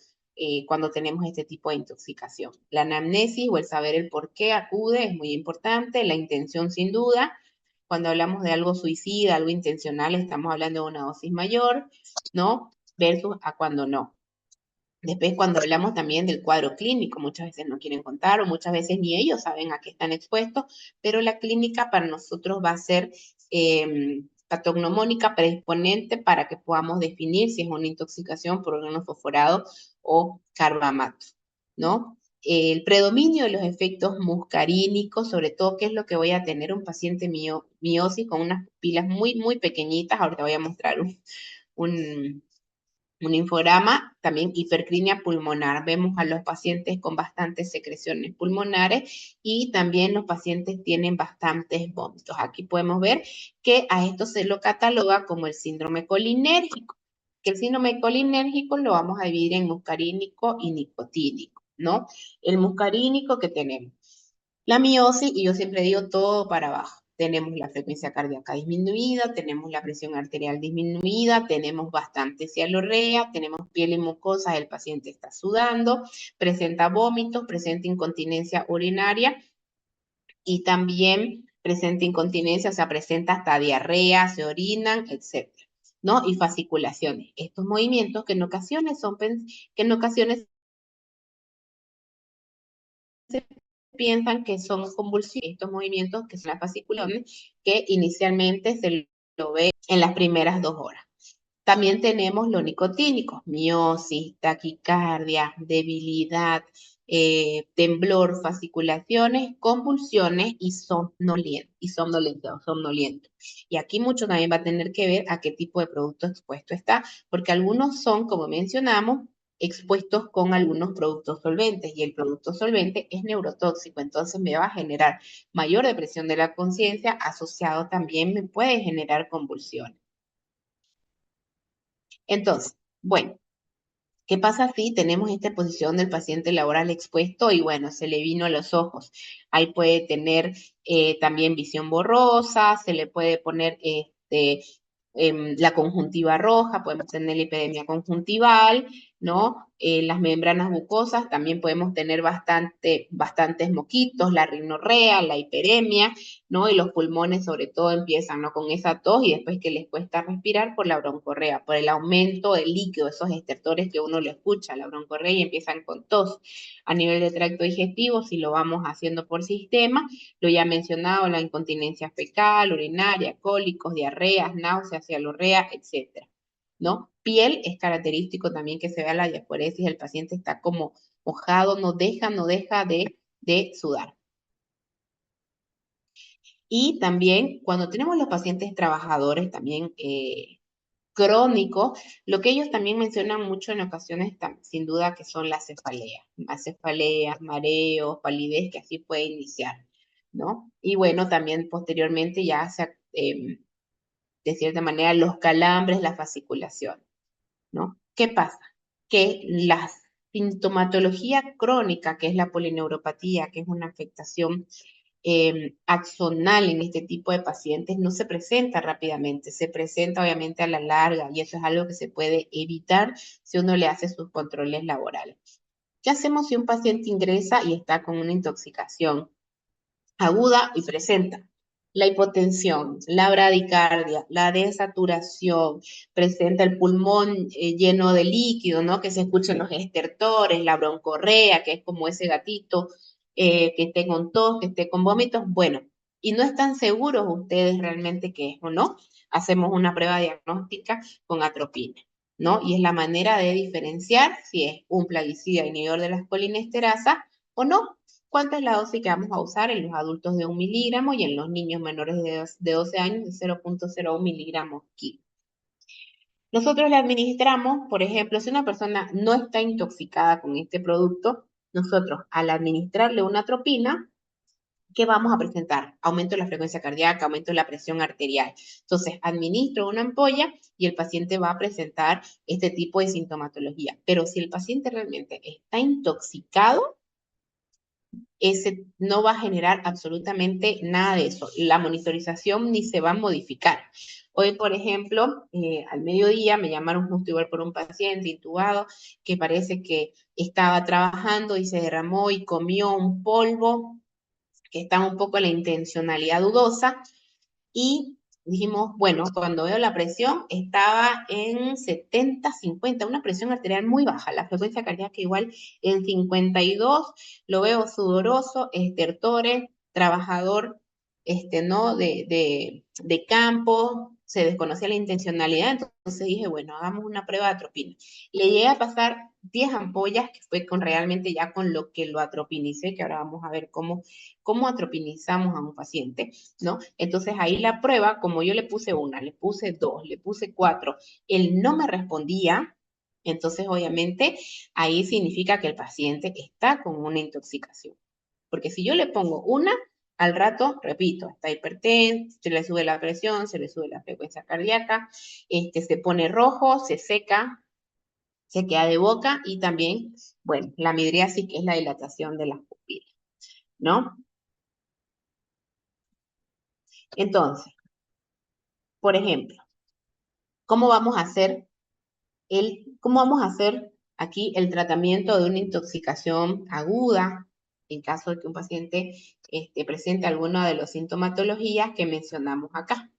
cuando tenemos este tipo de intoxicación. La anamnesis o el saber el por qué acude es muy importante, la intención sin duda. Cuando hablamos de algo suicida, algo intencional, estamos hablando de una dosis mayor, ¿no? Versus a cuando no. Después, cuando hablamos también del cuadro clínico, muchas veces no quieren contar o muchas veces ni ellos saben a qué están expuestos, pero la clínica para nosotros va a ser patognomónica predisponente para que podamos definir si es una intoxicación por organofosforado o carbamato, ¿no? El predominio de los efectos muscarínicos, sobre todo, ¿qué es lo que voy a tener? Un paciente miosis con unas pupilas muy, muy pequeñitas. Ahorita voy a mostrar un infograma, también hipercrimia pulmonar. Vemos a los pacientes con bastantes secreciones pulmonares y también los pacientes tienen bastantes vómitos. Aquí podemos ver que a esto se lo cataloga como el síndrome colinérgico. Que el síndrome colinérgico lo vamos a dividir en muscarínico y nicotínico, ¿no? El muscarínico que tenemos la miosis, y yo siempre digo todo para abajo. Tenemos la frecuencia cardíaca disminuida, tenemos la presión arterial disminuida, tenemos bastante cialorrea, tenemos piel y mucosa, el paciente está sudando, presenta vómitos, presenta incontinencia urinaria y también presenta incontinencia, o sea, presenta hasta diarrea, se orinan, etc., ¿no? Y fasciculaciones. Estos movimientos que en ocasiones se piensan que son convulsiones, estos movimientos que son las fasciculaciones, que inicialmente se lo ve en las primeras 2 horas. También tenemos los nicotínicos, miosis, taquicardia, debilidad, temblor, fasciculaciones, convulsiones y somnoliento. Y aquí mucho también va a tener que ver a qué tipo de producto expuesto está, porque algunos son, como mencionamos, expuestos con algunos productos solventes y el producto solvente es neurotóxico, entonces me va a generar mayor depresión de la conciencia, asociado también me puede generar convulsiones. Entonces, bueno, ¿qué pasa si tenemos esta posición del paciente laboral expuesto y bueno, se le vino a los ojos? Ahí puede tener también visión borrosa, se le puede poner la conjuntiva roja, podemos tener la epidemia conjuntival, ¿no? Las membranas mucosas, también podemos tener bastantes moquitos, la rinorrea, la hiperemia, ¿no? Y los pulmones sobre todo empiezan, ¿no? Con esa tos y después que les cuesta respirar por la broncorrea, por el aumento del líquido, esos estertores que uno le escucha, la broncorrea y empiezan con tos. A nivel de tracto digestivo, si lo vamos haciendo por sistema, lo ya mencionado, la incontinencia fecal, urinaria, cólicos, diarreas, náuseas, cialorrea, etcétera, ¿no? Piel es característico también que se vea la diaforesis, el paciente está como mojado, no deja de sudar. Y también cuando tenemos los pacientes trabajadores también crónicos, lo que ellos también mencionan mucho en ocasiones, sin duda, que son las cefaleas, mareos, palidez, que así puede iniciar, ¿no? Y bueno, también posteriormente ya de cierta manera, los calambres, la fasciculación, ¿no? ¿Qué pasa? Que la sintomatología crónica, que es la polineuropatía, que es una afectación axonal en este tipo de pacientes, no se presenta rápidamente, se presenta obviamente a la larga y eso es algo que se puede evitar si uno le hace sus controles laborales. ¿Qué hacemos si un paciente ingresa y está con una intoxicación aguda y presenta la hipotensión, la bradicardia, la desaturación, presenta el pulmón lleno de líquido, ¿no? Que se escuchen los estertores, la broncorrea, que es como ese gatito, que esté con tos, que esté con vómitos, bueno, y no están seguros ustedes realmente qué es o no, hacemos una prueba diagnóstica con atropina, ¿no? Y es la manera de diferenciar si es un plaguicida inhibidor de las colinesterasas o no. ¿Cuánta es la dosis que vamos a usar en los adultos de 1 miligramo y en los niños menores de 12 años de 0.01 miligramos kilo? Nosotros le administramos, por ejemplo, si una persona no está intoxicada con este producto, nosotros al administrarle una atropina, ¿qué vamos a presentar? Aumento de la frecuencia cardíaca, aumento de la presión arterial. Entonces, administro una ampolla y el paciente va a presentar este tipo de sintomatología. Pero si el paciente realmente está intoxicado, ese no va a generar absolutamente nada de eso. La monitorización ni se va a modificar. Hoy, por ejemplo, al mediodía me llamaron justo igual por un paciente intubado que parece que estaba trabajando y se derramó y comió un polvo que está un poco en la intencionalidad dudosa y dijimos, bueno, cuando veo la presión estaba en 70, 50, una presión arterial muy baja, la frecuencia cardíaca igual en 52, lo veo sudoroso, estertores, trabajador, ¿no? De campo, se desconocía la intencionalidad, entonces dije, bueno, hagamos una prueba de atropina. Le llegué a pasar 10 ampollas, que fue con realmente ya con lo que lo atropinicé, que ahora vamos a ver cómo atropinizamos a un paciente, ¿no? Entonces ahí la prueba, como yo le puse una, le puse dos, le puse cuatro, él no me respondía, entonces obviamente ahí significa que el paciente está con una intoxicación. Porque si yo le pongo una, al rato, repito, está hipertenso, se le sube la presión, se le sube la frecuencia cardíaca, se pone rojo, se seca, se queda de boca y también, bueno, la midriasis, que es la dilatación de las pupilas, ¿no? Entonces, por ejemplo, ¿cómo vamos a hacer cómo vamos a hacer aquí el tratamiento de una intoxicación aguda en caso de que un paciente presente alguna de las sintomatologías que mencionamos acá,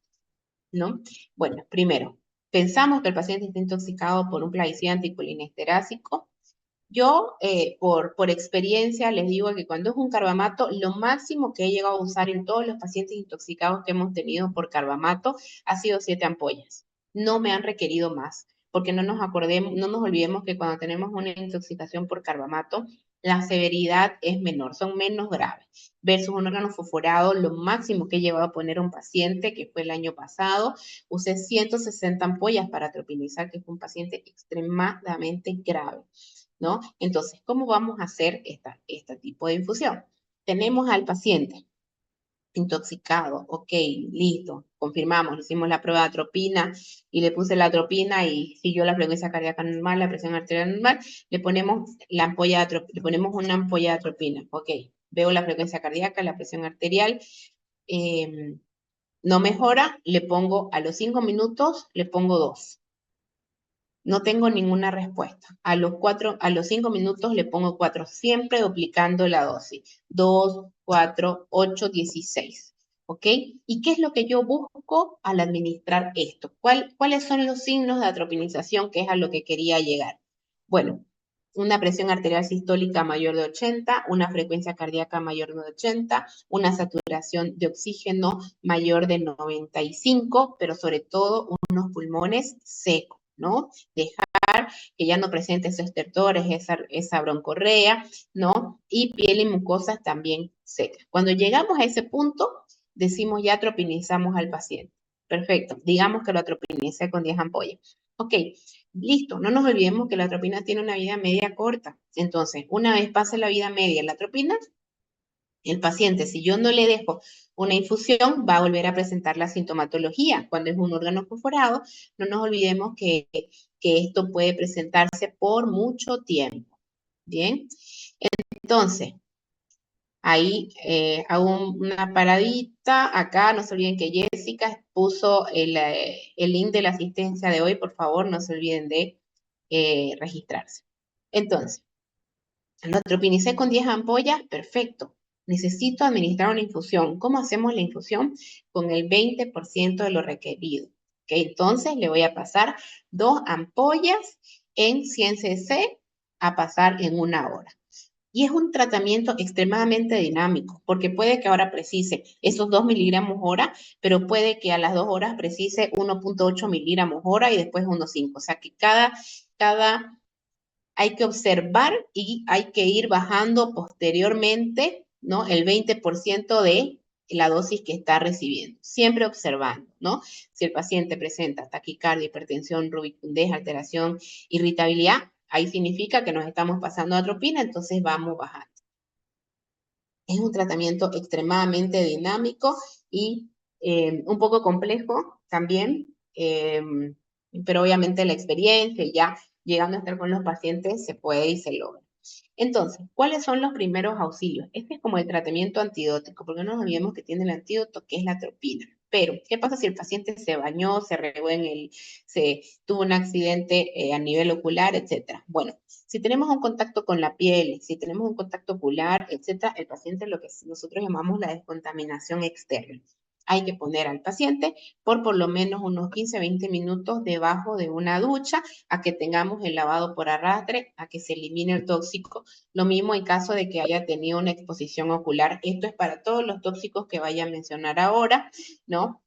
¿no? Bueno, primero, pensamos que el paciente está intoxicado por un plaguicida anticolinesterásico. Yo, por experiencia, les digo que cuando es un carbamato, lo máximo que he llegado a usar en todos los pacientes intoxicados que hemos tenido por carbamato ha sido 7 ampollas. No me han requerido más, porque no nos olvidemos que cuando tenemos una intoxicación por carbamato, la severidad es menor, son menos graves. Versus un órgano fosforado, lo máximo que he llevado a poner a un paciente, que fue el año pasado, usé 160 ampollas para atropinizar, que fue un paciente extremadamente grave, ¿no? Entonces, ¿cómo vamos a hacer este tipo de infusión? Tenemos al paciente intoxicado, ok, listo, confirmamos, hicimos la prueba de atropina y le puse la atropina y siguió la frecuencia cardíaca normal, la presión arterial normal, le ponemos le ponemos una ampolla de atropina, ok, veo la frecuencia cardíaca, la presión arterial, no mejora, le pongo a los 5 minutos, le pongo 2. No tengo ninguna respuesta. A los 5 minutos le pongo 4, siempre duplicando la dosis. 2, 4, 8, 16. ¿Ok? ¿Y qué es lo que yo busco al administrar esto? ¿Cuáles son los signos de atropinización, que es a lo que quería llegar? Bueno, una presión arterial sistólica mayor de 80, una frecuencia cardíaca mayor de 80, una saturación de oxígeno mayor de 95, pero sobre todo unos pulmones secos, ¿no? Dejar que ya no presente esos estertores, esa broncorrea, ¿no? Y piel y mucosas también secas. Cuando llegamos a ese punto, decimos ya atropinizamos al paciente. Perfecto, digamos que lo atropinicé con 10 ampollas. Ok, listo, no nos olvidemos que la atropina tiene una vida media corta. Entonces, una vez pase la vida media la atropina, el paciente, si yo no le dejo una infusión, va a volver a presentar la sintomatología. Cuando es un órgano perforado, no nos olvidemos que esto puede presentarse por mucho tiempo. Bien, entonces, ahí hago una paradita. Acá no se olviden que Jessica puso el link de la asistencia de hoy. Por favor, no se olviden de registrarse. Entonces, lo atropinicé con 10 ampollas, perfecto. Necesito administrar una infusión. ¿Cómo hacemos la infusión? Con el 20% de lo requerido. ¿Okay? Entonces le voy a pasar 2 ampollas en 100 cc a pasar en 1 hora. Y es un tratamiento extremadamente dinámico, porque puede que ahora precise esos 2 miligramos hora, pero puede que a las 2 horas precise 1.8 miligramos hora y después 1.5. O sea que cada hay que observar y hay que ir bajando posteriormente, ¿no? El 20% de la dosis que está recibiendo, siempre observando, ¿no? Si el paciente presenta taquicardia, hipertensión, rubicundez, alteración, irritabilidad, ahí significa que nos estamos pasando a atropina, entonces vamos bajando. Es un tratamiento extremadamente dinámico y un poco complejo también, pero obviamente la experiencia y ya llegando a estar con los pacientes se puede y se logra. Entonces, ¿cuáles son los primeros auxilios? Este es como el tratamiento antidótico, porque no nos olvidemos que tiene el antídoto que es la atropina. Pero, ¿qué pasa si el paciente se bañó, se regó tuvo un accidente a nivel ocular, etcétera? Bueno, si tenemos un contacto con la piel, si tenemos un contacto ocular, etcétera, el paciente lo que nosotros llamamos la descontaminación externa. Hay que poner al paciente por lo menos unos 15-20 minutos debajo de una ducha a que tengamos el lavado por arrastre, a que se elimine el tóxico. Lo mismo en caso de que haya tenido una exposición ocular. Esto es para todos los tóxicos que vaya a mencionar ahora, ¿no?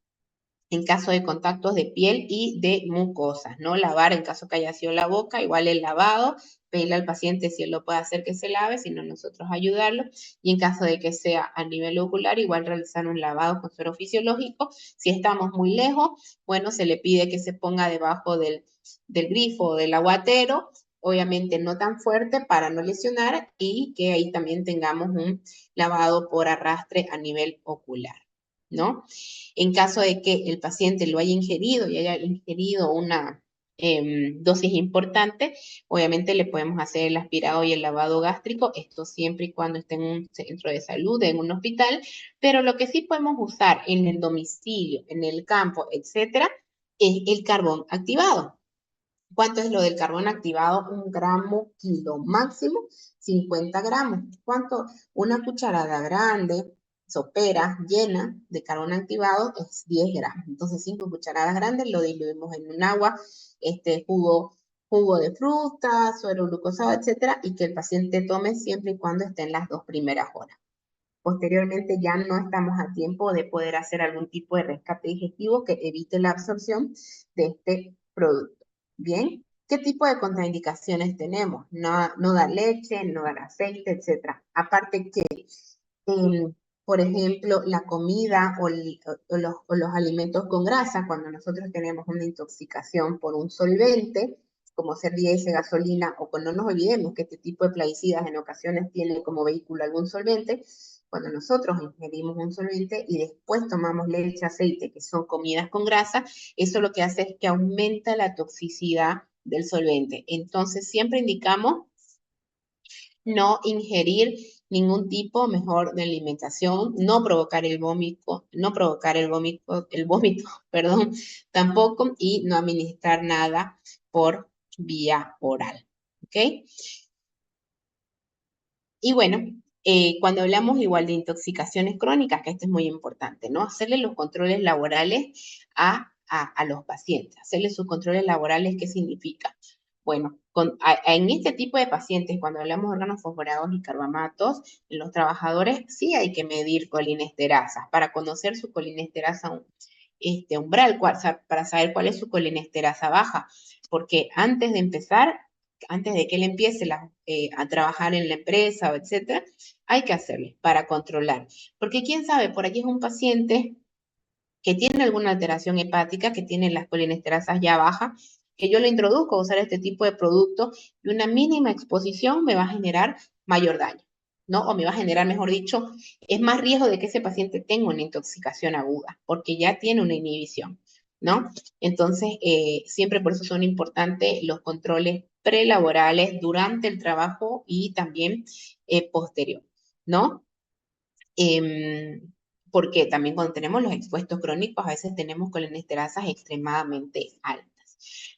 En caso de contactos de piel y de mucosas, ¿no? Lavar en caso que haya sido la boca, igual el lavado, pedirle al paciente si él lo puede hacer que se lave, si no nosotros ayudarlo, y en caso de que sea a nivel ocular, igual realizar un lavado con suero fisiológico. Si estamos muy lejos, bueno, se le pide que se ponga debajo del grifo o del aguatero, obviamente no tan fuerte para no lesionar y que ahí también tengamos un lavado por arrastre a nivel ocular, ¿no? En caso de que el paciente lo haya ingerido y haya ingerido una dosis importante, obviamente le podemos hacer el aspirado y el lavado gástrico, esto siempre y cuando esté en un centro de salud, en un hospital, pero lo que sí podemos usar en el domicilio, en el campo, etcétera, es el carbón activado. ¿Cuánto es lo del carbón activado? 1 gramo kilo, máximo 50 gramos. ¿Cuánto? Una cucharada grande, sopera, llena de carbón activado es 10 gramos. Entonces, 5 cucharadas grandes lo diluimos en un agua, jugo de fruta, suero glucosado, etcétera, y que el paciente tome siempre y cuando esté en las 2 primeras horas. Posteriormente ya no estamos a tiempo de poder hacer algún tipo de rescate digestivo que evite la absorción de este producto. Bien, ¿qué tipo de contraindicaciones tenemos? No dar leche, no dar aceite, etcétera. Aparte que, por ejemplo, la comida o los alimentos con grasa, cuando nosotros tenemos una intoxicación por un solvente, como ser diésel, gasolina, o cuando no nos olvidemos que este tipo de plaguicidas en ocasiones tienen como vehículo algún solvente, cuando nosotros ingerimos un solvente y después tomamos leche, aceite, que son comidas con grasa, eso lo que hace es que aumenta la toxicidad del solvente. Entonces, siempre indicamos no ingerir ningún tipo mejor de alimentación, no provocar el vómito, perdón, tampoco, y no administrar nada por vía oral. ¿Ok? Y bueno, cuando hablamos igual de intoxicaciones crónicas, que esto es muy importante, ¿no? Hacerle los controles laborales a los pacientes. Hacerle sus controles laborales, ¿qué significa? Bueno, en este tipo de pacientes, cuando hablamos de órganos fosforados y carbamatos, en los trabajadores sí hay que medir colinesterasas para conocer su colinesterasa umbral, para saber cuál es su colinesterasa baja, porque antes de que él empiece a trabajar en la empresa o etcétera, hay que hacerle para controlar. Porque quién sabe, por aquí es un paciente que tiene alguna alteración hepática, que tiene las colinesterasas ya bajas, que yo le introduzco a usar este tipo de producto y una mínima exposición me va a generar mayor daño, ¿no? O me va a generar, mejor dicho, es más riesgo de que ese paciente tenga una intoxicación aguda, porque ya tiene una inhibición, ¿no? Entonces, siempre por eso son importantes los controles prelaborales durante el trabajo y también posterior, ¿no? Porque también cuando tenemos los expuestos crónicos, a veces tenemos colinesterasas extremadamente altas.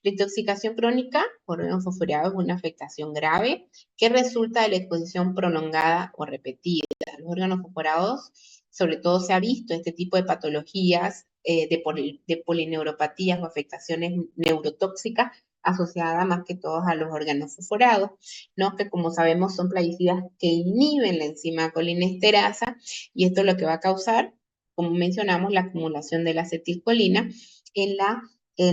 La intoxicación crónica por órganos fosforeados es una afectación grave que resulta de la exposición prolongada o repetida. Los órganos fosforados, sobre todo se ha visto este tipo de patologías de polineuropatías o afectaciones neurotóxicas asociadas más que todos a los órganos fosforados, ¿no? Que como sabemos son plaguicidas que inhiben la enzima colinesterasa y esto es lo que va a causar, como mencionamos, la acumulación de la acetilcolina en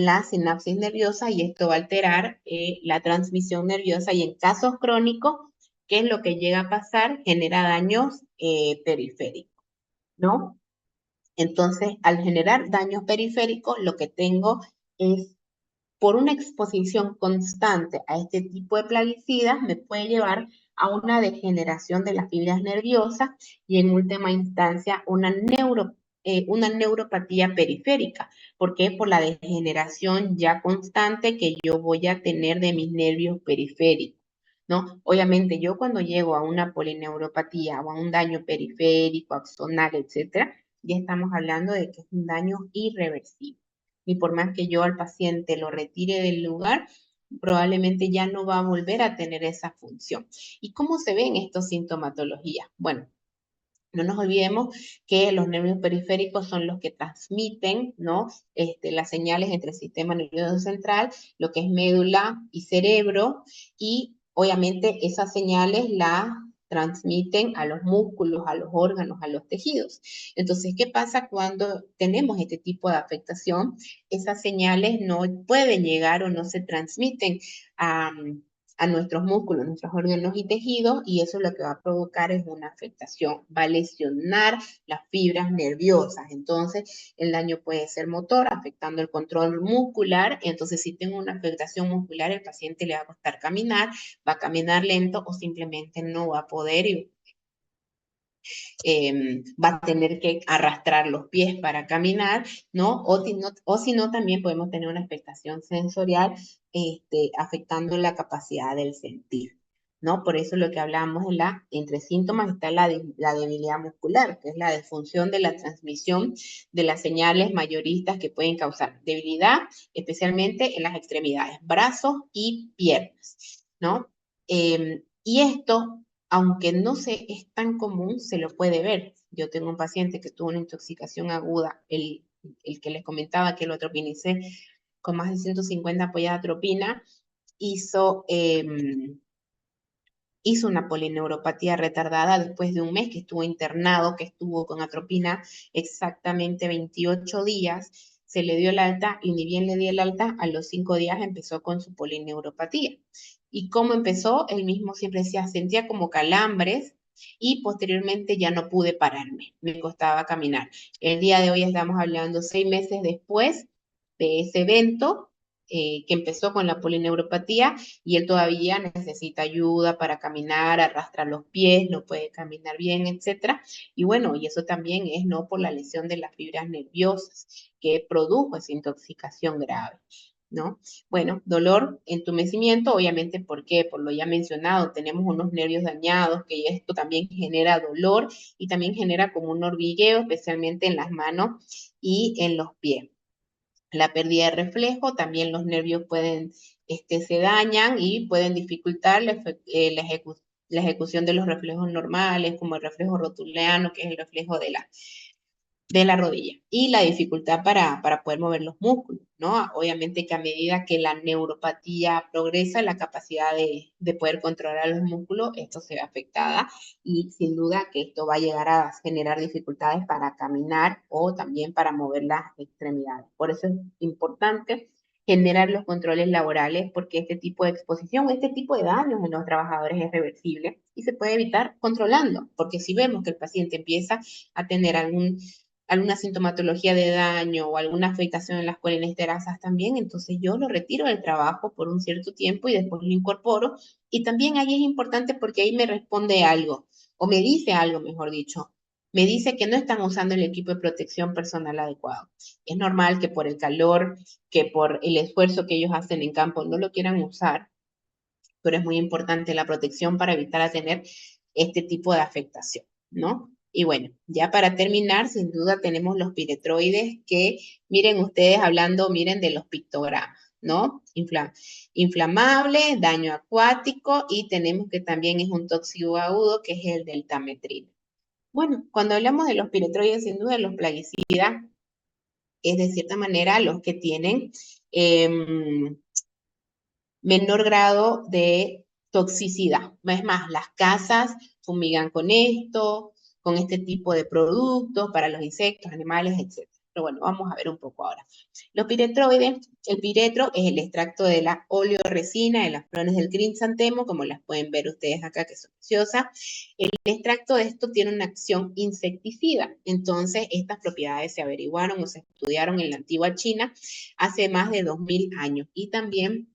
la sinapsis nerviosa y esto va a alterar la transmisión nerviosa y en casos crónicos, ¿qué es lo que llega a pasar? Genera daños periféricos, ¿no? Entonces, al generar daños periféricos, lo que tengo es por una exposición constante a este tipo de plaguicidas me puede llevar a una degeneración de las fibras nerviosas y en última instancia una neuropatía periférica. ¿Por qué? Por la degeneración ya constante que yo voy a tener de mis nervios periféricos, ¿no? Obviamente yo cuando llego a una polineuropatía o a un daño periférico, axonal, etcétera, ya estamos hablando de que es un daño irreversible y por más que yo al paciente lo retire del lugar, probablemente ya no va a volver a tener esa función. ¿Y cómo se ven estas sintomatologías? Bueno, No nos olvidemos que los nervios periféricos son los que transmiten, ¿no? Las señales entre el sistema nervioso central, lo que es médula y cerebro, y obviamente esas señales las transmiten a los músculos, a los órganos, a los tejidos. Entonces, ¿qué pasa cuando tenemos este tipo de afectación? Esas señales no pueden llegar o no se transmiten a nuestros músculos, nuestros órganos y tejidos, y eso lo que va a provocar es una afectación, va a lesionar las fibras nerviosas. Entonces, el daño puede ser motor, afectando el control muscular. Entonces, si tengo una afectación muscular, el paciente le va a costar caminar, va a caminar lento o simplemente no va a poder y va a tener que arrastrar los pies para caminar, ¿no? O si no, también podemos tener una afectación sensorial afectando la capacidad del sentir, ¿no? Por eso lo que hablamos entre síntomas está la debilidad muscular, que es la disfunción de la transmisión de las señales mayoristas que pueden causar debilidad, especialmente en las extremidades, brazos y piernas, ¿no? Y esto, aunque no es tan común, se lo puede ver. Yo tengo un paciente que tuvo una intoxicación aguda, el que les comentaba que lo atropinicé con más de 150 apoyada atropina, hizo una polineuropatía retardada después de un mes que estuvo internado, que estuvo con atropina exactamente 28 días. Se le dio el alta y ni bien le di el alta, a los 5 días empezó con su polineuropatía. ¿Y cómo empezó? Él mismo siempre decía, sentía como calambres y posteriormente ya no pude pararme, me costaba caminar. El día de hoy estamos hablando 6 meses después de ese evento, que empezó con la polineuropatía, y él todavía necesita ayuda para caminar, arrastra los pies, no puede caminar bien, etcétera. Y bueno, y eso también es no por la lesión de las fibras nerviosas que produjo esa intoxicación grave, ¿no? Bueno, dolor, entumecimiento, obviamente, ¿por qué? Por lo ya mencionado, tenemos unos nervios dañados, que esto también genera dolor y también genera como un hormigueo, especialmente en las manos y en los pies. La pérdida de reflejo, también los nervios se dañan y pueden dificultar la ejecución de los reflejos normales, como el reflejo rotuliano, que es el reflejo de la rodilla, y la dificultad para poder mover los músculos, ¿no? Obviamente que a medida que la neuropatía progresa, la capacidad de poder controlar los músculos, esto se ve afectada, y sin duda que esto va a llegar a generar dificultades para caminar o también para mover las extremidades. Por eso es importante generar los controles laborales, porque este tipo de exposición, este tipo de daños en los trabajadores es reversible y se puede evitar controlando, porque si vemos que el paciente empieza a tener alguna sintomatología de daño o alguna afectación en las colinesterasas también, entonces yo lo retiro del trabajo por un cierto tiempo y después lo incorporo. Y también ahí es importante porque ahí me responde algo, o me dice algo, mejor dicho. Me dice que no están usando el equipo de protección personal adecuado. Es normal que por el calor, que por el esfuerzo que ellos hacen en campo no lo quieran usar, pero es muy importante la protección para evitar tener este tipo de afectación, ¿no? Y bueno, ya para terminar, sin duda tenemos los piretroides que, miren ustedes hablando, miren de los pictogramas, ¿no? Inflamable, daño acuático, y tenemos que también es un tóxico agudo, que es el deltametrina. Bueno, cuando hablamos de los piretroides, sin duda los plaguicidas es de cierta manera los que tienen menor grado de toxicidad. Es más, las casas fumigan con esto, con este tipo de productos para los insectos, animales, etc. Pero bueno, vamos a ver un poco ahora. Los piretroides, el piretro es el extracto de la oleoresina de las flores del crisantemo, como las pueden ver ustedes acá, que son preciosas. El extracto de esto tiene una acción insecticida. Entonces, estas propiedades se averiguaron o se estudiaron en la antigua China hace más de 2000 años. Y también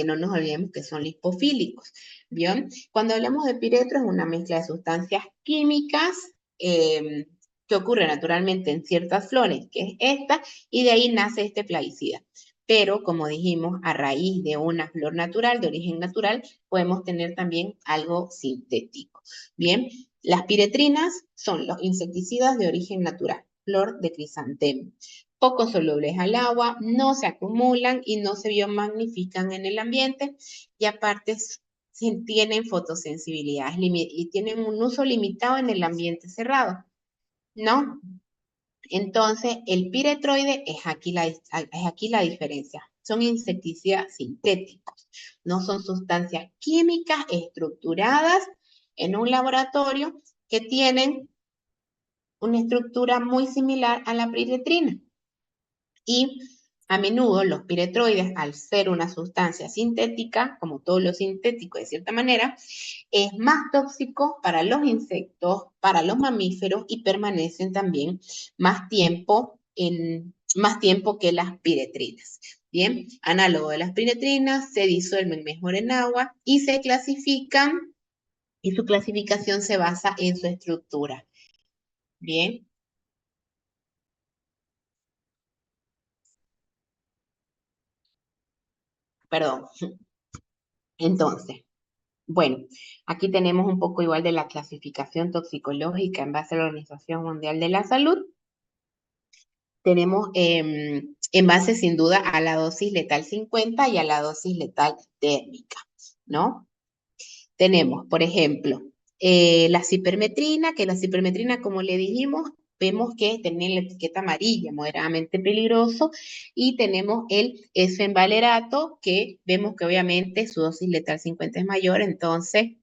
no nos olvidemos que son lipofílicos, ¿bien? Cuando hablamos de piretro es una mezcla de sustancias químicas que ocurre naturalmente en ciertas flores, que es esta, y de ahí nace este plaguicida. Pero, como dijimos, a raíz de una flor natural, de origen natural, podemos tener también algo sintético. Bien, las piretrinas son los insecticidas de origen natural, flor de crisantemo, poco solubles al agua, no se acumulan y no se biomagnifican en el ambiente, y aparte tienen fotosensibilidad y tienen un uso limitado en el ambiente cerrado, ¿no? Entonces, el piretroide es aquí la diferencia. Son insecticidas sintéticos, no son sustancias químicas estructuradas en un laboratorio que tienen una estructura muy similar a la piretrina. Y a menudo los piretroides, al ser una sustancia sintética, como todo lo sintético de cierta manera, es más tóxico para los insectos, para los mamíferos y permanecen también más tiempo que las piretrinas. Bien, análogo de las piretrinas, se disuelven mejor en agua y se clasifican, y su clasificación se basa en su estructura. Bien, perdón. Entonces, bueno, aquí tenemos un poco igual de la clasificación toxicológica en base a la Organización Mundial de la Salud. Tenemos en base sin duda a la dosis letal 50 y a la dosis letal térmica, ¿no? Tenemos, por ejemplo, la cipermetrina, que la cipermetrina, como le dijimos, vemos que tiene la etiqueta amarilla, moderadamente peligroso, y tenemos el esfenvalerato, que vemos que obviamente su dosis letal 50 es mayor, entonces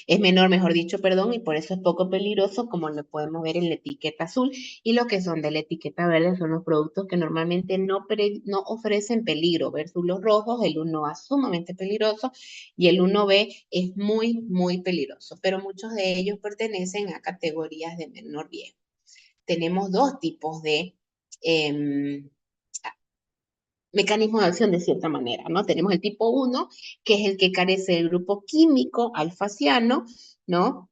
es menor, mejor dicho, perdón, y por eso es poco peligroso, como lo podemos ver en la etiqueta azul, y lo que son de la etiqueta verde son los productos que normalmente no ofrecen peligro, versus los rojos, el 1A es sumamente peligroso y el 1B es muy, muy peligroso, pero muchos de ellos pertenecen a categorías de menor riesgo. Tenemos dos tipos de mecanismo de acción de cierta manera, ¿no? Tenemos el tipo 1, que es el que carece del grupo químico alfaciano, ¿no?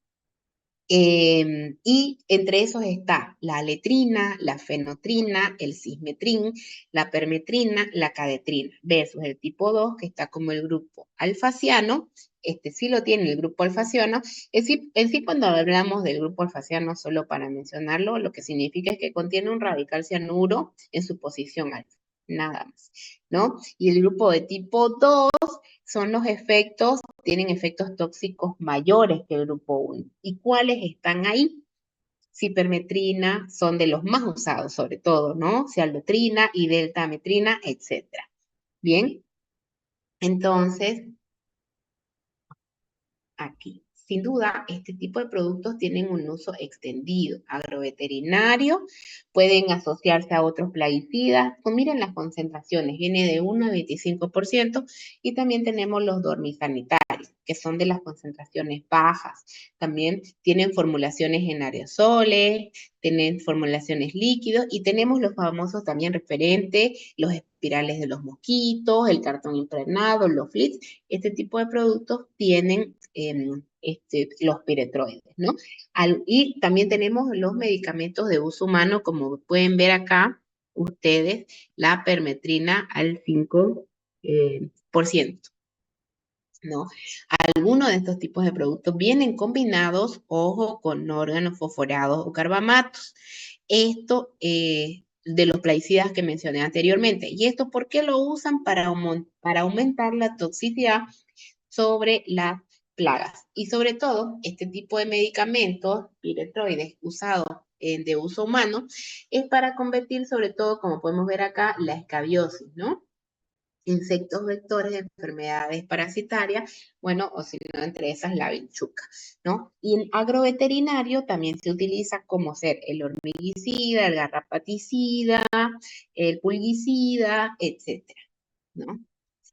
Y entre esos está la aletrina, la fenotrina, el cismetrin, la permetrina, la cadetrina, versus el tipo 2, que está como el grupo alfaciano. Este sí lo tiene el grupo alfaciano. En sí, cuando hablamos del grupo alfaciano, solo para mencionarlo, lo que significa es que contiene un radical cianuro en su posición alfa, nada más, ¿no? Y el grupo de tipo 2 son los efectos, tienen efectos tóxicos mayores que el grupo 1. ¿Y cuáles están ahí? Cipermetrina son de los más usados, sobre todo, ¿no? Cialdotrina y deltametrina, etc. Bien, entonces, aquí. Sin duda, este tipo de productos tienen un uso extendido, agroveterinario, pueden asociarse a otros plaguicidas. Pues miren las concentraciones, viene de 1 a 25%, y también tenemos los dormisanitarios, que son de las concentraciones bajas. También tienen formulaciones en aerosoles, tienen formulaciones líquidos, y tenemos los famosos también referentes, los espirales de los mosquitos, el cartón impregnado, los flits. Este tipo de productos tienen los piretroides, ¿no? Y también tenemos los medicamentos de uso humano, como pueden ver acá ustedes, la permetrina al 5%, ¿no? Algunos de estos tipos de productos vienen combinados, ojo, con órganos fosforados o carbamatos. Esto de los plaguicidas que mencioné anteriormente. ¿Y esto por qué lo usan? Para aumentar la toxicidad sobre las plagas. Y sobre todo, este tipo de medicamentos, piretroides, usados de uso humano, es para combatir sobre todo, como podemos ver acá, la escabiosis, ¿no? Insectos vectores de enfermedades parasitarias, bueno, o si no, entre esas la vinchuca, ¿no? Y en agroveterinario también se utiliza como ser el hormiguicida, el garrapaticida, el pulguicida, etcétera, ¿no?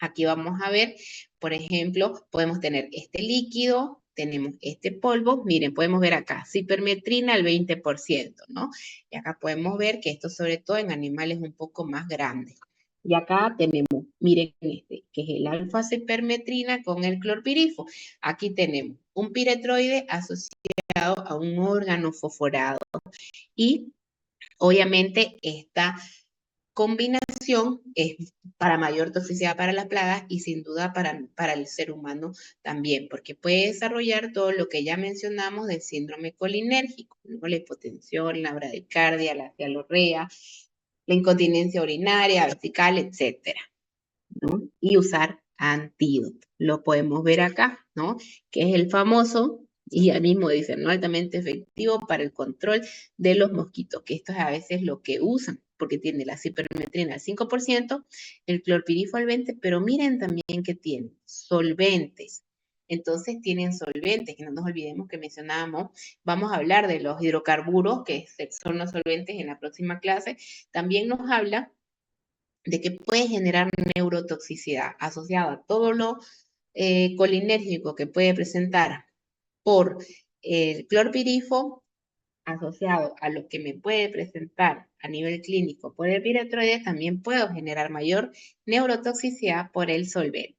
Aquí vamos a ver, por ejemplo, podemos tener este líquido, tenemos este polvo, miren, podemos ver acá, cipermetrina al 20%, ¿no? Y acá podemos ver que esto sobre todo en animales un poco más grandes. Y acá tenemos, miren este, que es el alfa-cipermetrina con el clorpirifo. Aquí tenemos un piretroide asociado a un órgano fosforado. Y obviamente esta combinación es para mayor toxicidad para las plagas y sin duda para el ser humano también, porque puede desarrollar todo lo que ya mencionamos del síndrome colinérgico, ¿no? La hipotensión, la bradicardia, la cialorrea, la incontinencia urinaria, vertical, etcétera, ¿no? Y usar antídoto. Lo podemos ver acá, ¿no? Que es el famoso, y ya mismo dice, ¿no? Altamente efectivo para el control de los mosquitos, que esto es a veces lo que usan, porque tiene la cipermetrina al 5%, el clorpirifos al 20%, pero miren también que tiene solventes. Entonces tienen solventes, que no nos olvidemos que mencionábamos, vamos a hablar de los hidrocarburos, que son los solventes en la próxima clase. También nos habla de que puede generar neurotoxicidad asociada a todo lo colinérgico que puede presentar por el clorpirifo, asociado a lo que me puede presentar a nivel clínico por el piretroide, también puedo generar mayor neurotoxicidad por el solvente.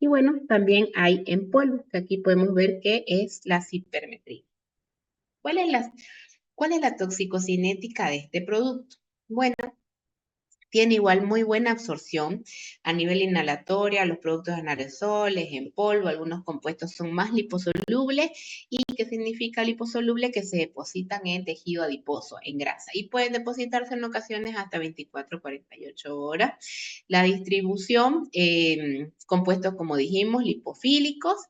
Y bueno, también hay en polvo, que aquí podemos ver que es la cipermetría. ¿Cuál es la toxicocinética de este producto? Bueno, tiene igual muy buena absorción a nivel inhalatoria, los productos en aerosoles, en polvo, algunos compuestos son más liposolubles. ¿Y qué significa liposoluble? Que se depositan en tejido adiposo, en grasa, y pueden depositarse en ocasiones hasta 24, 48 horas. La distribución, compuestos como dijimos, lipofílicos,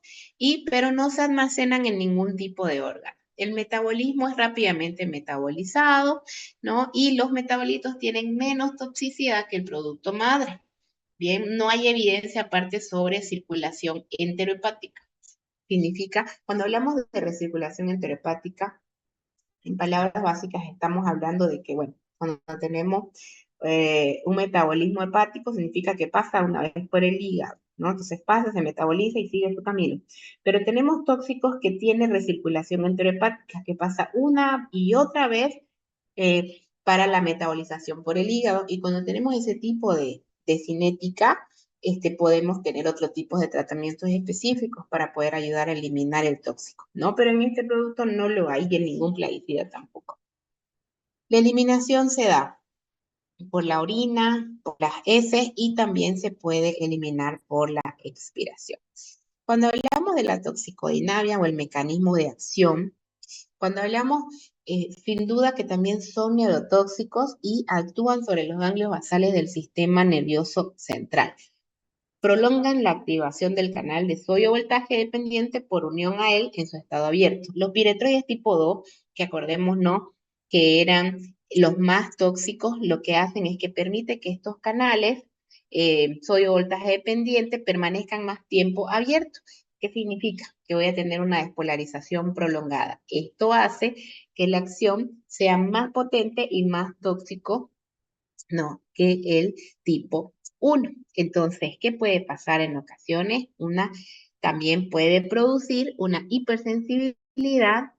pero no se almacenan en ningún tipo de órgano. El metabolismo es rápidamente metabolizado, ¿no? Y los metabolitos tienen menos toxicidad que el producto madre. Bien, no hay evidencia aparte sobre circulación enterohepática. Significa, cuando hablamos de recirculación enterohepática, en palabras básicas estamos hablando de que, bueno, cuando tenemos un metabolismo hepático, significa que pasa una vez por el hígado, ¿no? Entonces pasa, se metaboliza y sigue su camino. Pero tenemos tóxicos que tienen recirculación enterohepática, que pasa una y otra vez para la metabolización por el hígado. Y cuando tenemos ese tipo de cinética, podemos tener otro tipo de tratamientos específicos para poder ayudar a eliminar el tóxico, ¿no? Pero en este producto no lo hay y en ningún plaguicida tampoco. La eliminación se da por la orina, por las heces y también se puede eliminar por la expiración. Cuando hablamos de la toxicodinamia o el mecanismo de acción, cuando hablamos, sin duda que también son neurotóxicos y actúan sobre los ganglios basales del sistema nervioso central. Prolongan la activación del canal de sodio voltaje dependiente por unión a él en su estado abierto. Los piretroides tipo 2, que acordémonos que eran los más tóxicos, lo que hacen es que permite que estos canales sodio voltaje dependiente permanezcan más tiempo abiertos. ¿Qué significa? Que voy a tener una despolarización prolongada. Esto hace que la acción sea más potente y más tóxico, no, que el tipo 1. Entonces, ¿qué puede pasar en ocasiones? También puede producir una hipersensibilidad,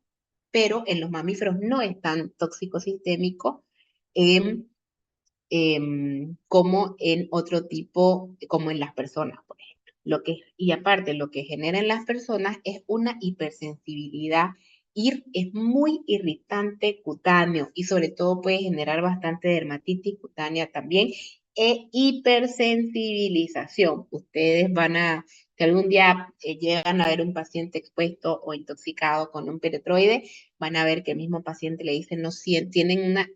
pero en los mamíferos no es tan tóxico sistémico como en otro tipo, como en las personas, por ejemplo. Y aparte, lo que genera en las personas es una hipersensibilidad. Es muy irritante cutáneo y sobre todo puede generar bastante dermatitis cutánea también e hipersensibilización. Ustedes si algún día llegan a ver un paciente expuesto o intoxicado con un piretroide, van a ver que el mismo paciente le dice, no tienen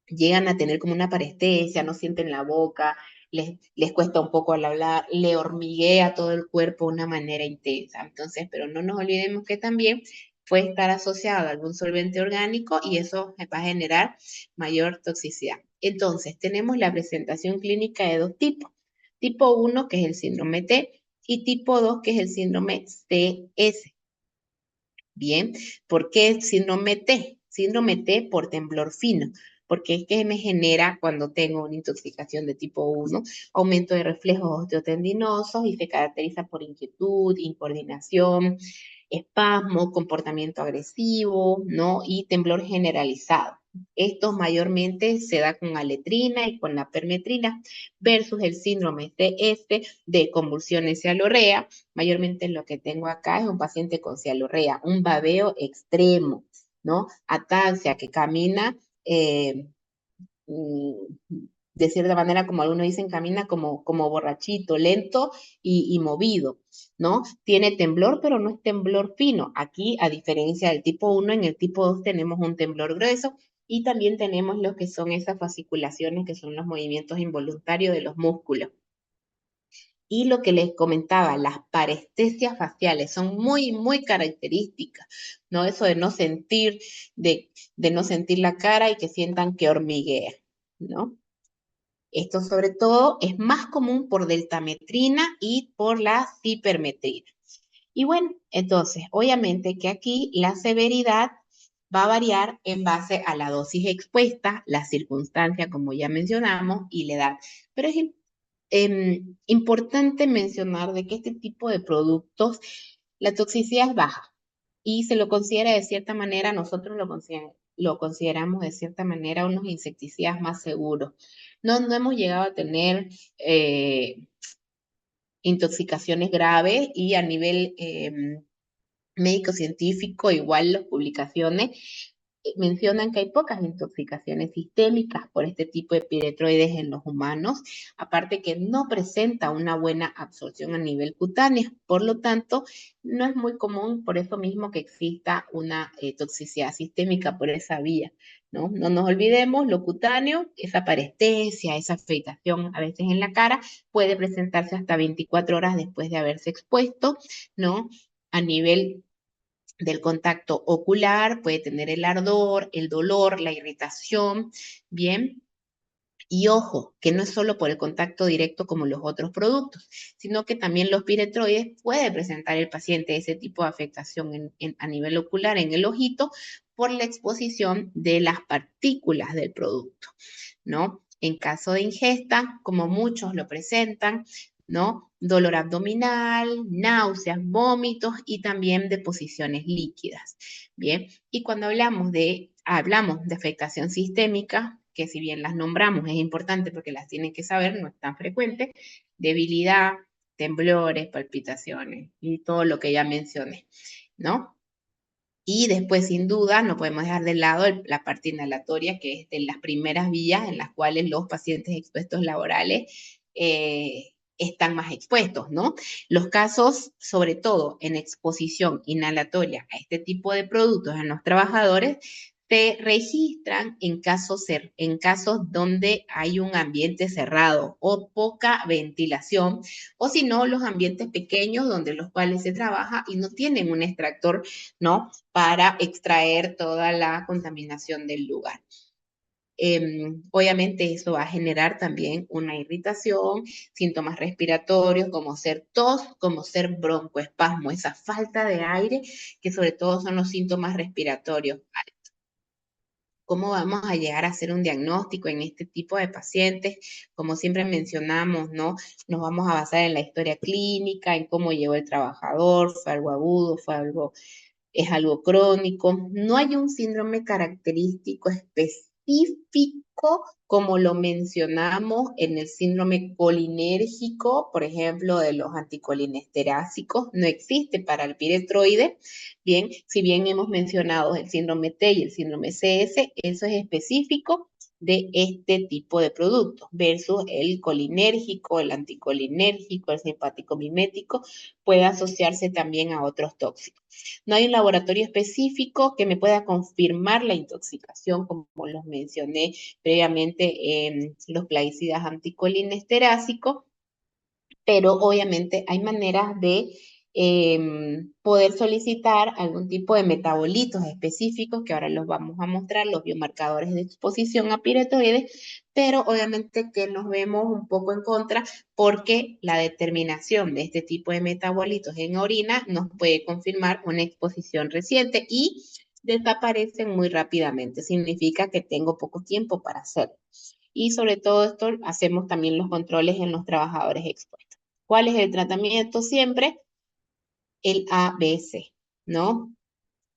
llegan a tener como una parestesia, no sienten la boca, les cuesta un poco al hablar, le hormiguea todo el cuerpo de una manera intensa. Entonces, pero no nos olvidemos que también puede estar asociado a algún solvente orgánico y eso va a generar mayor toxicidad. Entonces, tenemos la presentación clínica de dos tipos. Tipo 1, que es el síndrome T, y tipo 2, que es el síndrome CS. Bien, ¿por qué síndrome T? Síndrome T por temblor fino, porque es que me genera cuando tengo una intoxicación de tipo 1, aumento de reflejos osteotendinosos y se caracteriza por inquietud, incoordinación, espasmo, comportamiento agresivo, ¿no? Y temblor generalizado. Esto mayormente se da con aletrina y con la permetrina versus el síndrome CS de convulsiones y cialorrea. Mayormente lo que tengo acá es un paciente con cialorrea, un babeo extremo, ¿no? Ataxia, que camina de cierta manera, como algunos dicen, camina como borrachito, lento y movido, ¿no? Tiene temblor, pero no es temblor fino. Aquí, a diferencia del tipo 1, en el tipo 2 tenemos un temblor grueso y también tenemos lo que son esas fasciculaciones, que son los movimientos involuntarios de los músculos. Y lo que les comentaba, las parestesias faciales son muy, muy características, ¿no? Eso de no sentir, de no sentir la cara y que sientan que hormiguea, ¿no? Esto sobre todo es más común por deltametrina y por la cipermetrina. Y bueno, entonces, obviamente que aquí la severidad va a variar en base a la dosis expuesta, la circunstancia, como ya mencionamos, y la edad. Pero es importante mencionar de que este tipo de productos, la toxicidad es baja y se lo considera de cierta manera, nosotros lo consideramos de cierta manera unos insecticidas más seguros. No hemos llegado a tener intoxicaciones graves y a nivel médico-científico, igual las publicaciones mencionan que hay pocas intoxicaciones sistémicas por este tipo de piretroides en los humanos, aparte que no presenta una buena absorción a nivel cutáneo, por lo tanto, no es muy común por eso mismo que exista una toxicidad sistémica por esa vía, ¿no? No nos olvidemos, lo cutáneo, esa parestesia, esa afectación a veces en la cara, puede presentarse hasta 24 horas después de haberse expuesto, ¿no? A nivel del contacto ocular, puede tener el ardor, el dolor, la irritación, ¿bien? Y ojo, que no es solo por el contacto directo como los otros productos, sino que también los piretroides puede presentar el paciente ese tipo de afectación a nivel ocular en el ojito por la exposición de las partículas del producto, ¿no? En caso de ingesta, como muchos lo presentan, ¿no? Dolor abdominal, náuseas, vómitos y también deposiciones líquidas. Bien, y cuando hablamos de afectación sistémica, que si bien las nombramos es importante porque las tienen que saber, no es tan frecuente, debilidad, temblores, palpitaciones y todo lo que ya mencioné, ¿no? Y después, sin duda, no podemos dejar de lado la parte inhalatoria, que es de las primeras vías en las cuales los pacientes expuestos laborales están más expuestos, ¿no? Los casos, sobre todo en exposición inhalatoria a este tipo de productos en los trabajadores, se registran en casos donde hay un ambiente cerrado o poca ventilación, o si no, los ambientes pequeños donde los cuales se trabaja y no tienen un extractor, ¿no? Para extraer toda la contaminación del lugar. Obviamente eso va a generar también una irritación, síntomas respiratorios como ser tos, como ser broncoespasmo, esa falta de aire, que sobre todo son los síntomas respiratorios. ¿Cómo vamos a llegar a hacer un diagnóstico en este tipo de pacientes? Como siempre mencionamos, ¿no? Nos vamos a basar en la historia clínica, en cómo llegó el trabajador, fue algo agudo, es algo crónico. No hay un síndrome característico específico como lo mencionamos en el síndrome colinérgico, por ejemplo, de los anticolinesterácicos. No existe para el piretroide. Bien, si bien hemos mencionado el síndrome T y el síndrome CS, eso es específico de este tipo de productos versus el colinérgico, el anticolinérgico, el simpático mimético, puede asociarse también a otros tóxicos. No hay un laboratorio específico que me pueda confirmar la intoxicación, como los mencioné previamente en los plaguicidas anticolinesterácicos, pero obviamente hay maneras de poder solicitar algún tipo de metabolitos específicos, que ahora los vamos a mostrar, los biomarcadores de exposición a piretoides, pero obviamente que nos vemos un poco en contra porque la determinación de este tipo de metabolitos en orina nos puede confirmar una exposición reciente y desaparecen muy rápidamente. Significa que tengo poco tiempo para hacerlo. Y sobre todo esto hacemos también los controles en los trabajadores expuestos. ¿Cuál es el tratamiento? Siempre el ABC, ¿no?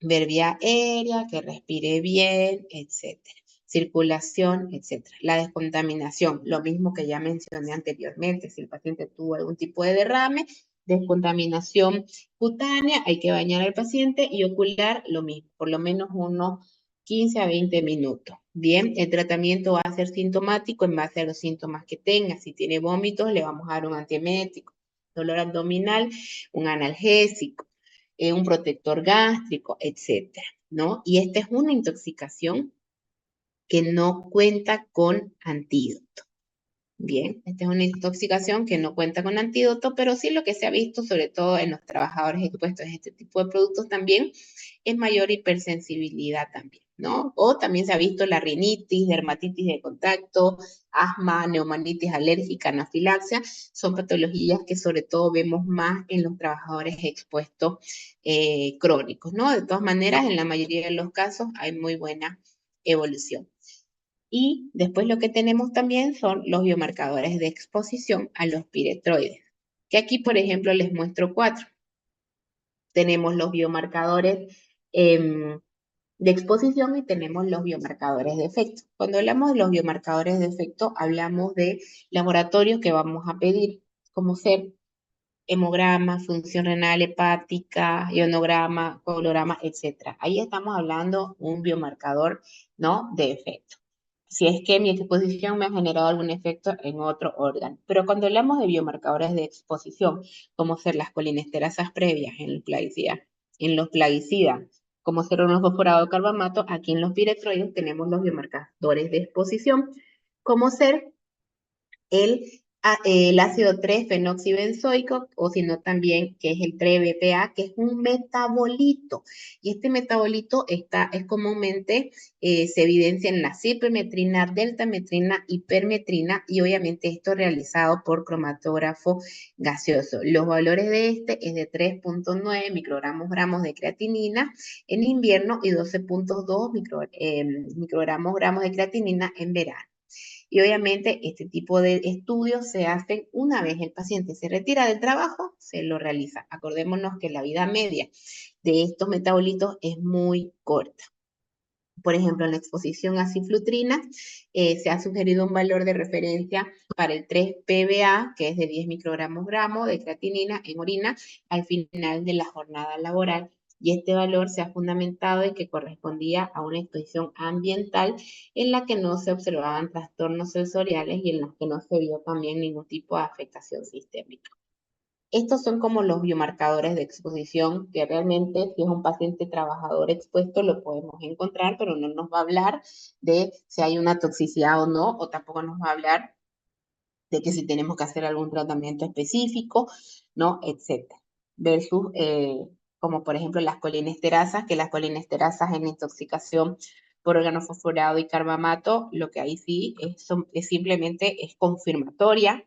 Ver vía aérea, que respire bien, etcétera. Circulación, etcétera. La descontaminación, lo mismo que ya mencioné anteriormente, si el paciente tuvo algún tipo de derrame, descontaminación cutánea, hay que bañar al paciente y ocular lo mismo, por lo menos unos 15 a 20 minutos. Bien, el tratamiento va a ser sintomático en base a los síntomas que tenga. Si tiene vómitos, le vamos a dar un antiemético. Dolor abdominal, un analgésico, un protector gástrico, etcétera, ¿no? Y esta es una intoxicación que no cuenta con antídoto. Bien, esta es una intoxicación que no cuenta con antídoto, pero sí lo que se ha visto, sobre todo en los trabajadores expuestos a este tipo de productos también, es mayor hipersensibilidad también, ¿no? O también se ha visto la rinitis, dermatitis de contacto, asma, neumonitis alérgica, anafilaxia, son patologías que sobre todo vemos más en los trabajadores expuestos crónicos, ¿no? De todas maneras, en la mayoría de los casos hay muy buena evolución. Y después lo que tenemos también son los biomarcadores de exposición a los piretroides, que aquí, por ejemplo, les muestro 4. Tenemos los biomarcadores de exposición y tenemos los biomarcadores de efecto. Cuando hablamos de los biomarcadores de efecto, hablamos de laboratorios que vamos a pedir, como ser hemograma, función renal hepática, ionograma, coagulograma, etc. Ahí estamos hablando un biomarcador, ¿no?, de efecto. Si es que mi exposición me ha generado algún efecto en otro órgano. Pero cuando hablamos de biomarcadores de exposición, como ser las colinesterasas previas en los plaguicidas, como ser un fosforado de carbamato, aquí en los piretroides tenemos los biomarcadores de exposición, como ser el ácido 3-fenoxibenzoico, o sino también que es el 3-BPA, que es un metabolito. Y este metabolito es comúnmente, se evidencia en la cipermetrina, deltametrina, hipermetrina, y obviamente esto realizado por cromatógrafo gaseoso. Los valores de este es de 3.9 microgramos de creatinina en invierno y 12.2 microgramos de creatinina en verano. Y obviamente este tipo de estudios se hacen una vez el paciente se retira del trabajo, se lo realiza. Acordémonos que la vida media de estos metabolitos es muy corta. Por ejemplo, en la exposición a ciflutrina se ha sugerido un valor de referencia para el 3-PBA, que es de 10 microgramos de creatinina en orina al final de la jornada laboral. Y este valor se ha fundamentado en que correspondía a una exposición ambiental en la que no se observaban trastornos sensoriales y en la que no se vio también ningún tipo de afectación sistémica. Estos son como los biomarcadores de exposición que realmente si es un paciente trabajador expuesto lo podemos encontrar, pero no nos va a hablar de si hay una toxicidad o no, o tampoco nos va a hablar de que si tenemos que hacer algún tratamiento específico, ¿no? Etcétera. Versus, como por ejemplo las colinesterasas, que las colinesterasas en intoxicación por organofosforado y carbamato, lo que ahí sí es simplemente es confirmatoria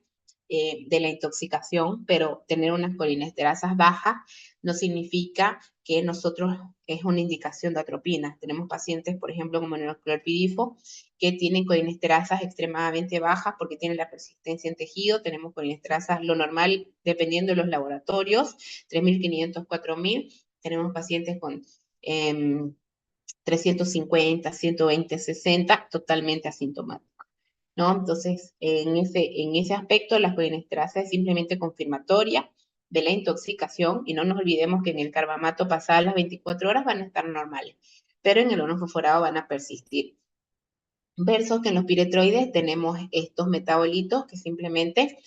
de la intoxicación, pero tener unas colinesterasas bajas no significa que nosotros es una indicación de atropina. Tenemos pacientes, por ejemplo, como en el clorpidifo, que tienen colinesterasas extremadamente bajas porque tienen la persistencia en tejido. Tenemos colinesterasas, lo normal, dependiendo de los laboratorios, 3.500, 4.000. Tenemos pacientes con 350, 120, 60, totalmente asintomáticos, ¿no? Entonces, en ese aspecto, la colinesterasa es simplemente confirmatoria de la intoxicación y no nos olvidemos que en el carbamato pasadas las 24 horas van a estar normales, pero en el organofosforado van a persistir. Versus que en los piretroides tenemos estos metabolitos que simplemente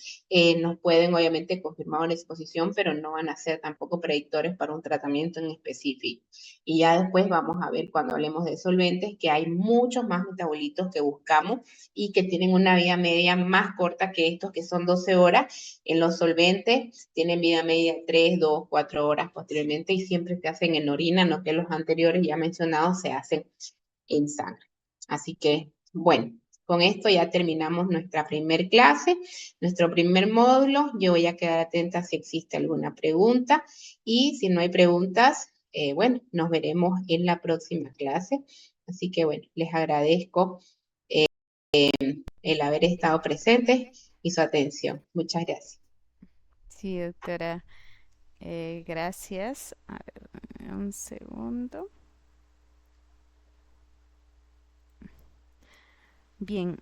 nos pueden obviamente confirmar una exposición, pero no van a ser tampoco predictores para un tratamiento en específico. Y ya después vamos a ver cuando hablemos de solventes que hay muchos más metabolitos que buscamos y que tienen una vida media más corta que estos que son 12 horas. En los solventes tienen vida media 3, 2, 4 horas posteriormente y siempre se hacen en orina, no que los anteriores ya mencionados se hacen en sangre. Así que, bueno, con esto ya terminamos nuestra primer clase, nuestro primer módulo. Yo voy a quedar atenta si existe alguna pregunta y si no hay preguntas, bueno, nos veremos en la próxima clase. Así que, bueno, les agradezco el haber estado presentes y su atención. Muchas gracias. Sí, doctora, gracias. A ver, un segundo. Bien,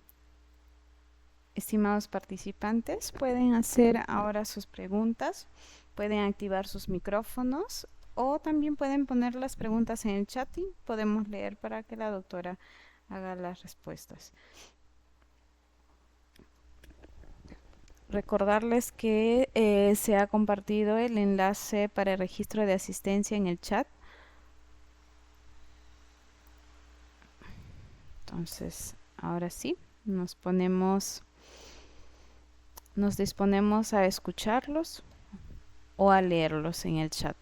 estimados participantes, pueden hacer ahora sus preguntas, pueden activar sus micrófonos o también pueden poner las preguntas en el chat y podemos leer para que la doctora haga las respuestas. Recordarles que se ha compartido el enlace para el registro de asistencia en el chat. Entonces, ahora sí, nos ponemos Nos disponemos a escucharlos o a leerlos en el chat.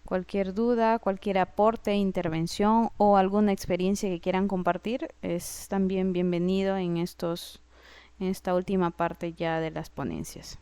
Cualquier duda, cualquier aporte, intervención o alguna experiencia que quieran compartir es también bienvenido en esta última parte ya de las ponencias.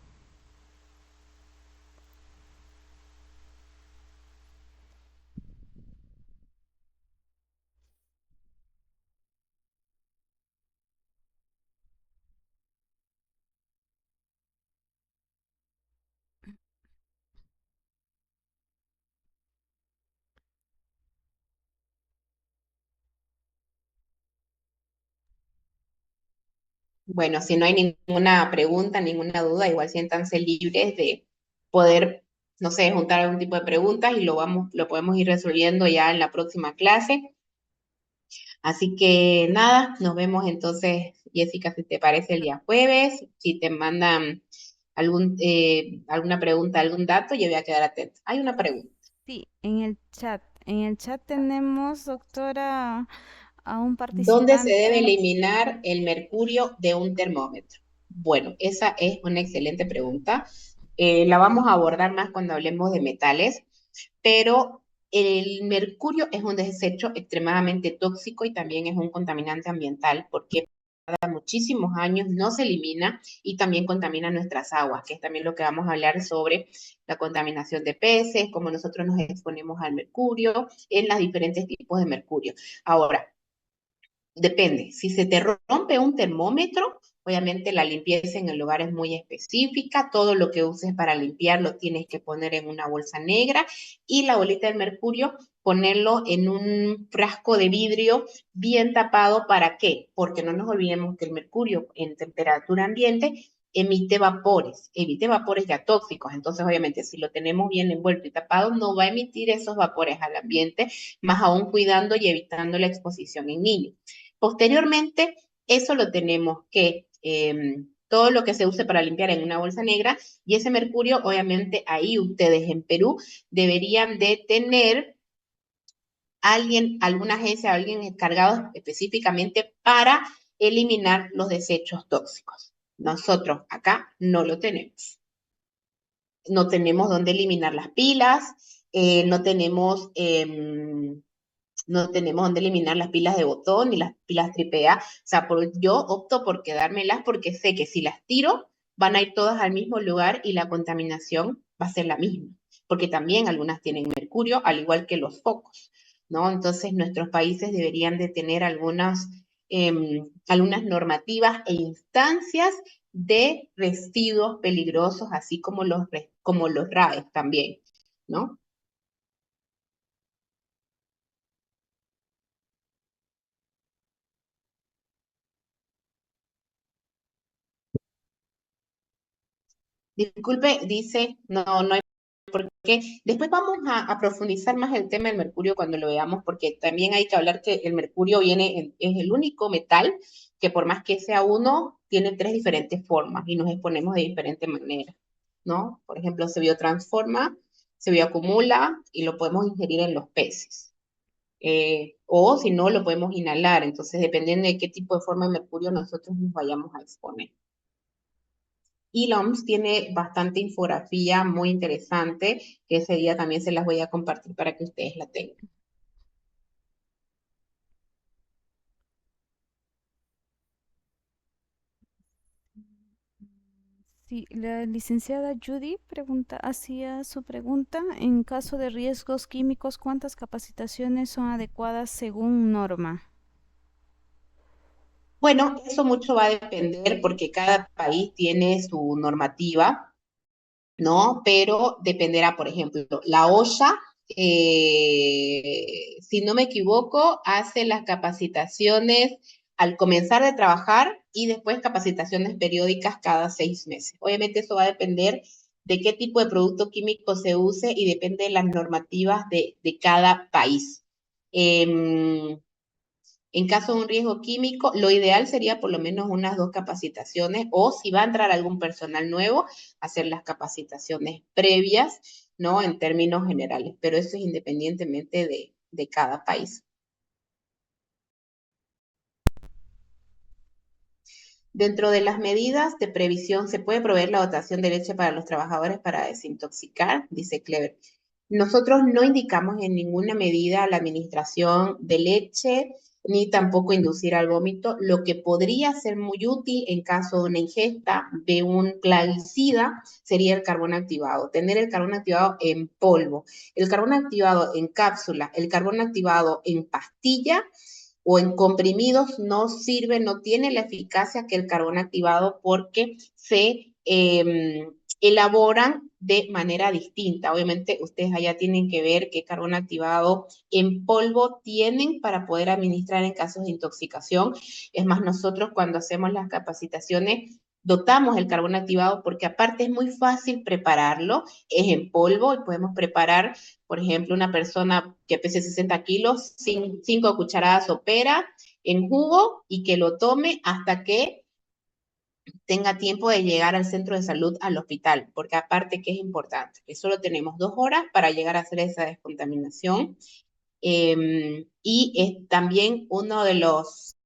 Bueno, si no hay ninguna pregunta, ninguna duda, igual siéntanse libres de poder, no sé, juntar algún tipo de preguntas y lo podemos ir resolviendo ya en la próxima clase. Así que nada, nos vemos entonces, Jessica, si te parece el día jueves. Si te mandan alguna pregunta, algún dato, yo voy a quedar atenta. Hay una pregunta. Sí, en el chat. En el chat tenemos, doctora, a un ¿Dónde se debe participante. eliminar el mercurio de un termómetro? Bueno, esa es una excelente pregunta. La vamos a abordar más cuando hablemos de metales, pero el mercurio es un desecho extremadamente tóxico y también es un contaminante ambiental porque tarda muchísimos años, no se elimina y también contamina nuestras aguas, que es también lo que vamos a hablar sobre la contaminación de peces, cómo nosotros nos exponemos al mercurio, en los diferentes tipos de mercurio. Ahora, depende, si se te rompe un termómetro, obviamente la limpieza en el hogar es muy específica, todo lo que uses para limpiar lo tienes que poner en una bolsa negra y la bolita del mercurio ponerlo en un frasco de vidrio bien tapado. ¿Para qué? Porque no nos olvidemos que el mercurio en temperatura ambiente emite vapores ya tóxicos. Entonces, obviamente, si lo tenemos bien envuelto y tapado, no va a emitir esos vapores al ambiente, más aún cuidando y evitando la exposición en niños. Posteriormente, eso lo tenemos que, todo lo que se use para limpiar en una bolsa negra, y ese mercurio, obviamente, ahí ustedes en Perú deberían de tener alguien, alguna agencia, alguien encargado específicamente para eliminar los desechos tóxicos. Nosotros acá no lo tenemos. No tenemos dónde eliminar las pilas, no tenemos no tenemos dónde eliminar las pilas de botón ni las pilas AAA. O sea, yo opto por quedármelas porque sé que si las tiro, van a ir todas al mismo lugar y la contaminación va a ser la misma. Porque también algunas tienen mercurio, al igual que los focos, ¿no? Entonces, nuestros países deberían de tener algunas normativas e instancias de residuos peligrosos, así como los RAEs también, ¿no? Disculpe, dice, no hay por qué. Después vamos a profundizar más el tema del mercurio cuando lo veamos, porque también hay que hablar que el mercurio es el único metal que por más que sea uno, tiene tres diferentes formas y nos exponemos de diferente manera, ¿no? Por ejemplo, se biotransforma, se bioacumula y lo podemos ingerir en los peces. O si no, lo podemos inhalar. Entonces, dependiendo de qué tipo de forma de mercurio nosotros nos vayamos a exponer. Y la OMS tiene bastante infografía muy interesante, que ese día también se las voy a compartir para que ustedes la tengan. Sí, la licenciada Judy hacía su pregunta. En caso de riesgos químicos, ¿cuántas capacitaciones son adecuadas según norma? Bueno, eso mucho va a depender porque cada país tiene su normativa, ¿no? Pero dependerá, por ejemplo, la OSHA, si no me equivoco, hace las capacitaciones al comenzar de trabajar y después capacitaciones periódicas cada 6 meses. Obviamente eso va a depender de qué tipo de producto químico se use y depende de las normativas de cada país. En caso de un riesgo químico, lo ideal sería por lo menos unas 2 capacitaciones o si va a entrar algún personal nuevo, hacer las capacitaciones previas, ¿no? En términos generales, pero eso es independientemente de cada país. Dentro de las medidas de previsión, ¿se puede proveer la dotación de leche para los trabajadores para desintoxicar? Dice Clever. Nosotros no indicamos en ninguna medida la administración de leche ni tampoco inducir al vómito, lo que podría ser muy útil en caso de una ingesta de un plaguicida sería el carbón activado, tener el carbón activado en polvo, el carbón activado en cápsula, el carbón activado en pastilla o en comprimidos no sirve, no tiene la eficacia que el carbón activado porque se elaboran de manera distinta. Obviamente ustedes allá tienen que ver qué carbón activado en polvo tienen para poder administrar en casos de intoxicación. Es más, nosotros cuando hacemos las capacitaciones dotamos el carbón activado porque aparte es muy fácil prepararlo, es en polvo y podemos preparar, por ejemplo, una persona que pese 60 kilos, 5 cucharadas sopera en jugo y que lo tome hasta que tenga tiempo de llegar al centro de salud, al hospital, porque aparte que es importante, que solo tenemos 2 horas para llegar a hacer esa descontaminación. Y es también uno de las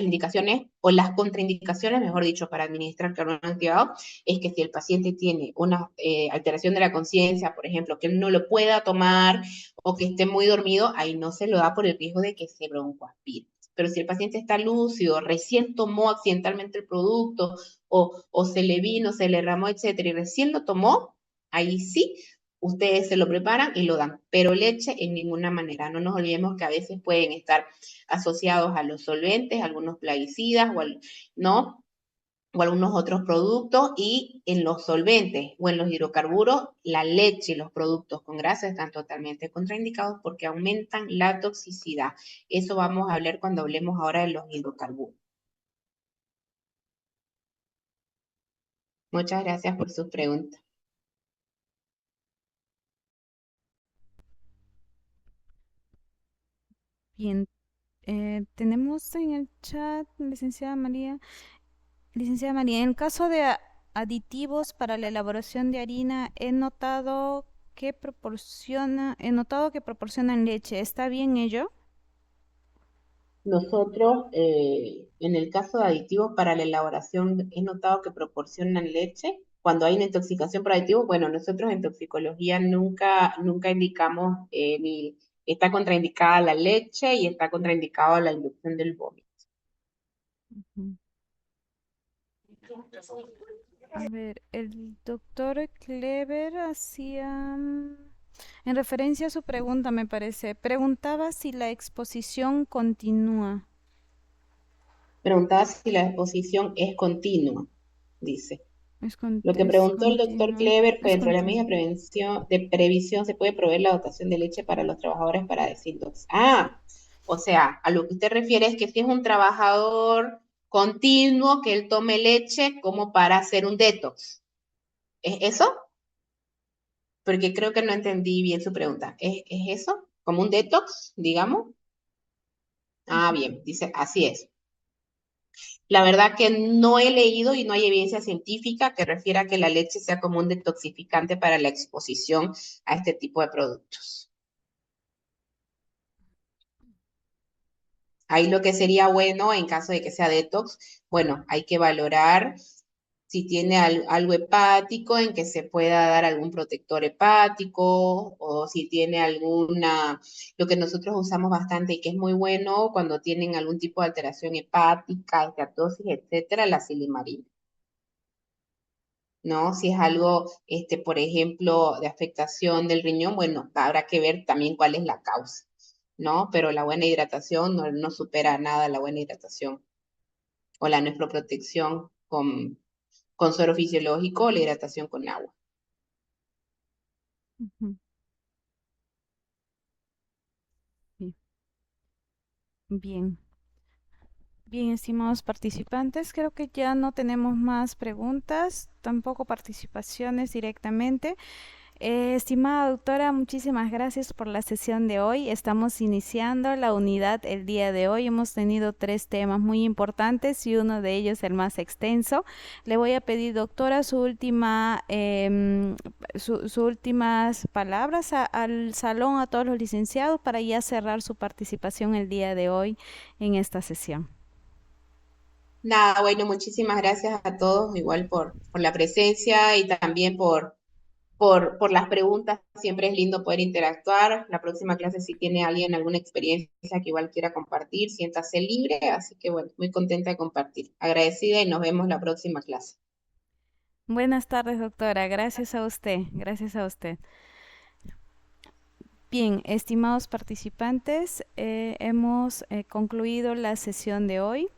indicaciones o las contraindicaciones, mejor dicho, para administrar carbón activado, es que si el paciente tiene una alteración de la conciencia, por ejemplo, que él no lo pueda tomar o que esté muy dormido, ahí no se lo da por el riesgo de que se broncoaspire. Pero si el paciente está lúcido, recién tomó accidentalmente el producto o se le vino, se le derramó, etcétera, y recién lo tomó, ahí sí ustedes se lo preparan y lo dan, pero leche en ninguna manera. No nos olvidemos que a veces pueden estar asociados a los solventes, algunos plaguicidas, ¿no? O algunos otros productos, y en los solventes o en los hidrocarburos, la leche y los productos con grasa están totalmente contraindicados porque aumentan la toxicidad. Eso vamos a hablar cuando hablemos ahora de los hidrocarburos. Muchas gracias por sus preguntas. Bien, tenemos en el chat, licenciada María, en el caso de aditivos para la elaboración de harina, he notado que proporcionan leche. ¿Está bien ello? Nosotros, en el caso de aditivos para la elaboración, he notado que proporcionan leche. Cuando hay una intoxicación por aditivos, bueno, nosotros en toxicología nunca indicamos ni está contraindicada la leche y está contraindicada la inducción del vómito. Ujú. A ver, el doctor Clever hacía, en referencia a su pregunta, me parece, preguntaba si la exposición continúa. Preguntaba si la exposición es continua, dice. Lo que Es preguntó el doctor continua. Clever fue, Es dentro de la continua. medida de previsión, ¿se puede proveer la dotación de leche para los trabajadores para desintoxicar? Ah, o sea, a lo que usted refiere es que si es un trabajador continuo, que él tome leche como para hacer un detox. ¿Es eso? Porque creo que no entendí bien su pregunta. ¿Es eso? ¿Como un detox, digamos? Ah, Ujú, bien, dice, así es. La verdad que no he leído y no hay evidencia científica que refiera a que la leche sea como un detoxificante para la exposición a este tipo de productos. Ahí lo que sería bueno en caso de que sea detox, bueno, hay que valorar si tiene algo hepático en que se pueda dar algún protector hepático o si tiene lo que nosotros usamos bastante y que es muy bueno cuando tienen algún tipo de alteración hepática, esteatosis, etcétera, la silimarina. ¿No? Si es algo, por ejemplo, de afectación del riñón, bueno, habrá que ver también cuál es la causa, ¿no? Pero la buena hidratación no supera nada la buena hidratación o la nefroprotección con suero fisiológico o la hidratación con agua. ujú, sí. Bien. Bien, estimados participantes, creo que ya no tenemos más preguntas, tampoco participaciones directamente. Estimada doctora, muchísimas gracias por la sesión de hoy. Estamos iniciando la unidad el día de hoy. Hemos tenido 3 temas muy importantes y uno de ellos el más extenso. Le voy a pedir, doctora, sus últimas palabras al salón, a todos los licenciados, para ya cerrar su participación el día de hoy en esta sesión. Nada, bueno, muchísimas gracias a todos, igual por la presencia y también por las preguntas. Siempre es lindo poder interactuar. La próxima clase, si tiene alguien alguna experiencia que igual quiera compartir, siéntase libre. Así que bueno, muy contenta de compartir. Agradecida y nos vemos la próxima clase. Buenas tardes, doctora. Gracias a usted. Gracias a usted. Bien, estimados participantes, hemos concluido la sesión de hoy.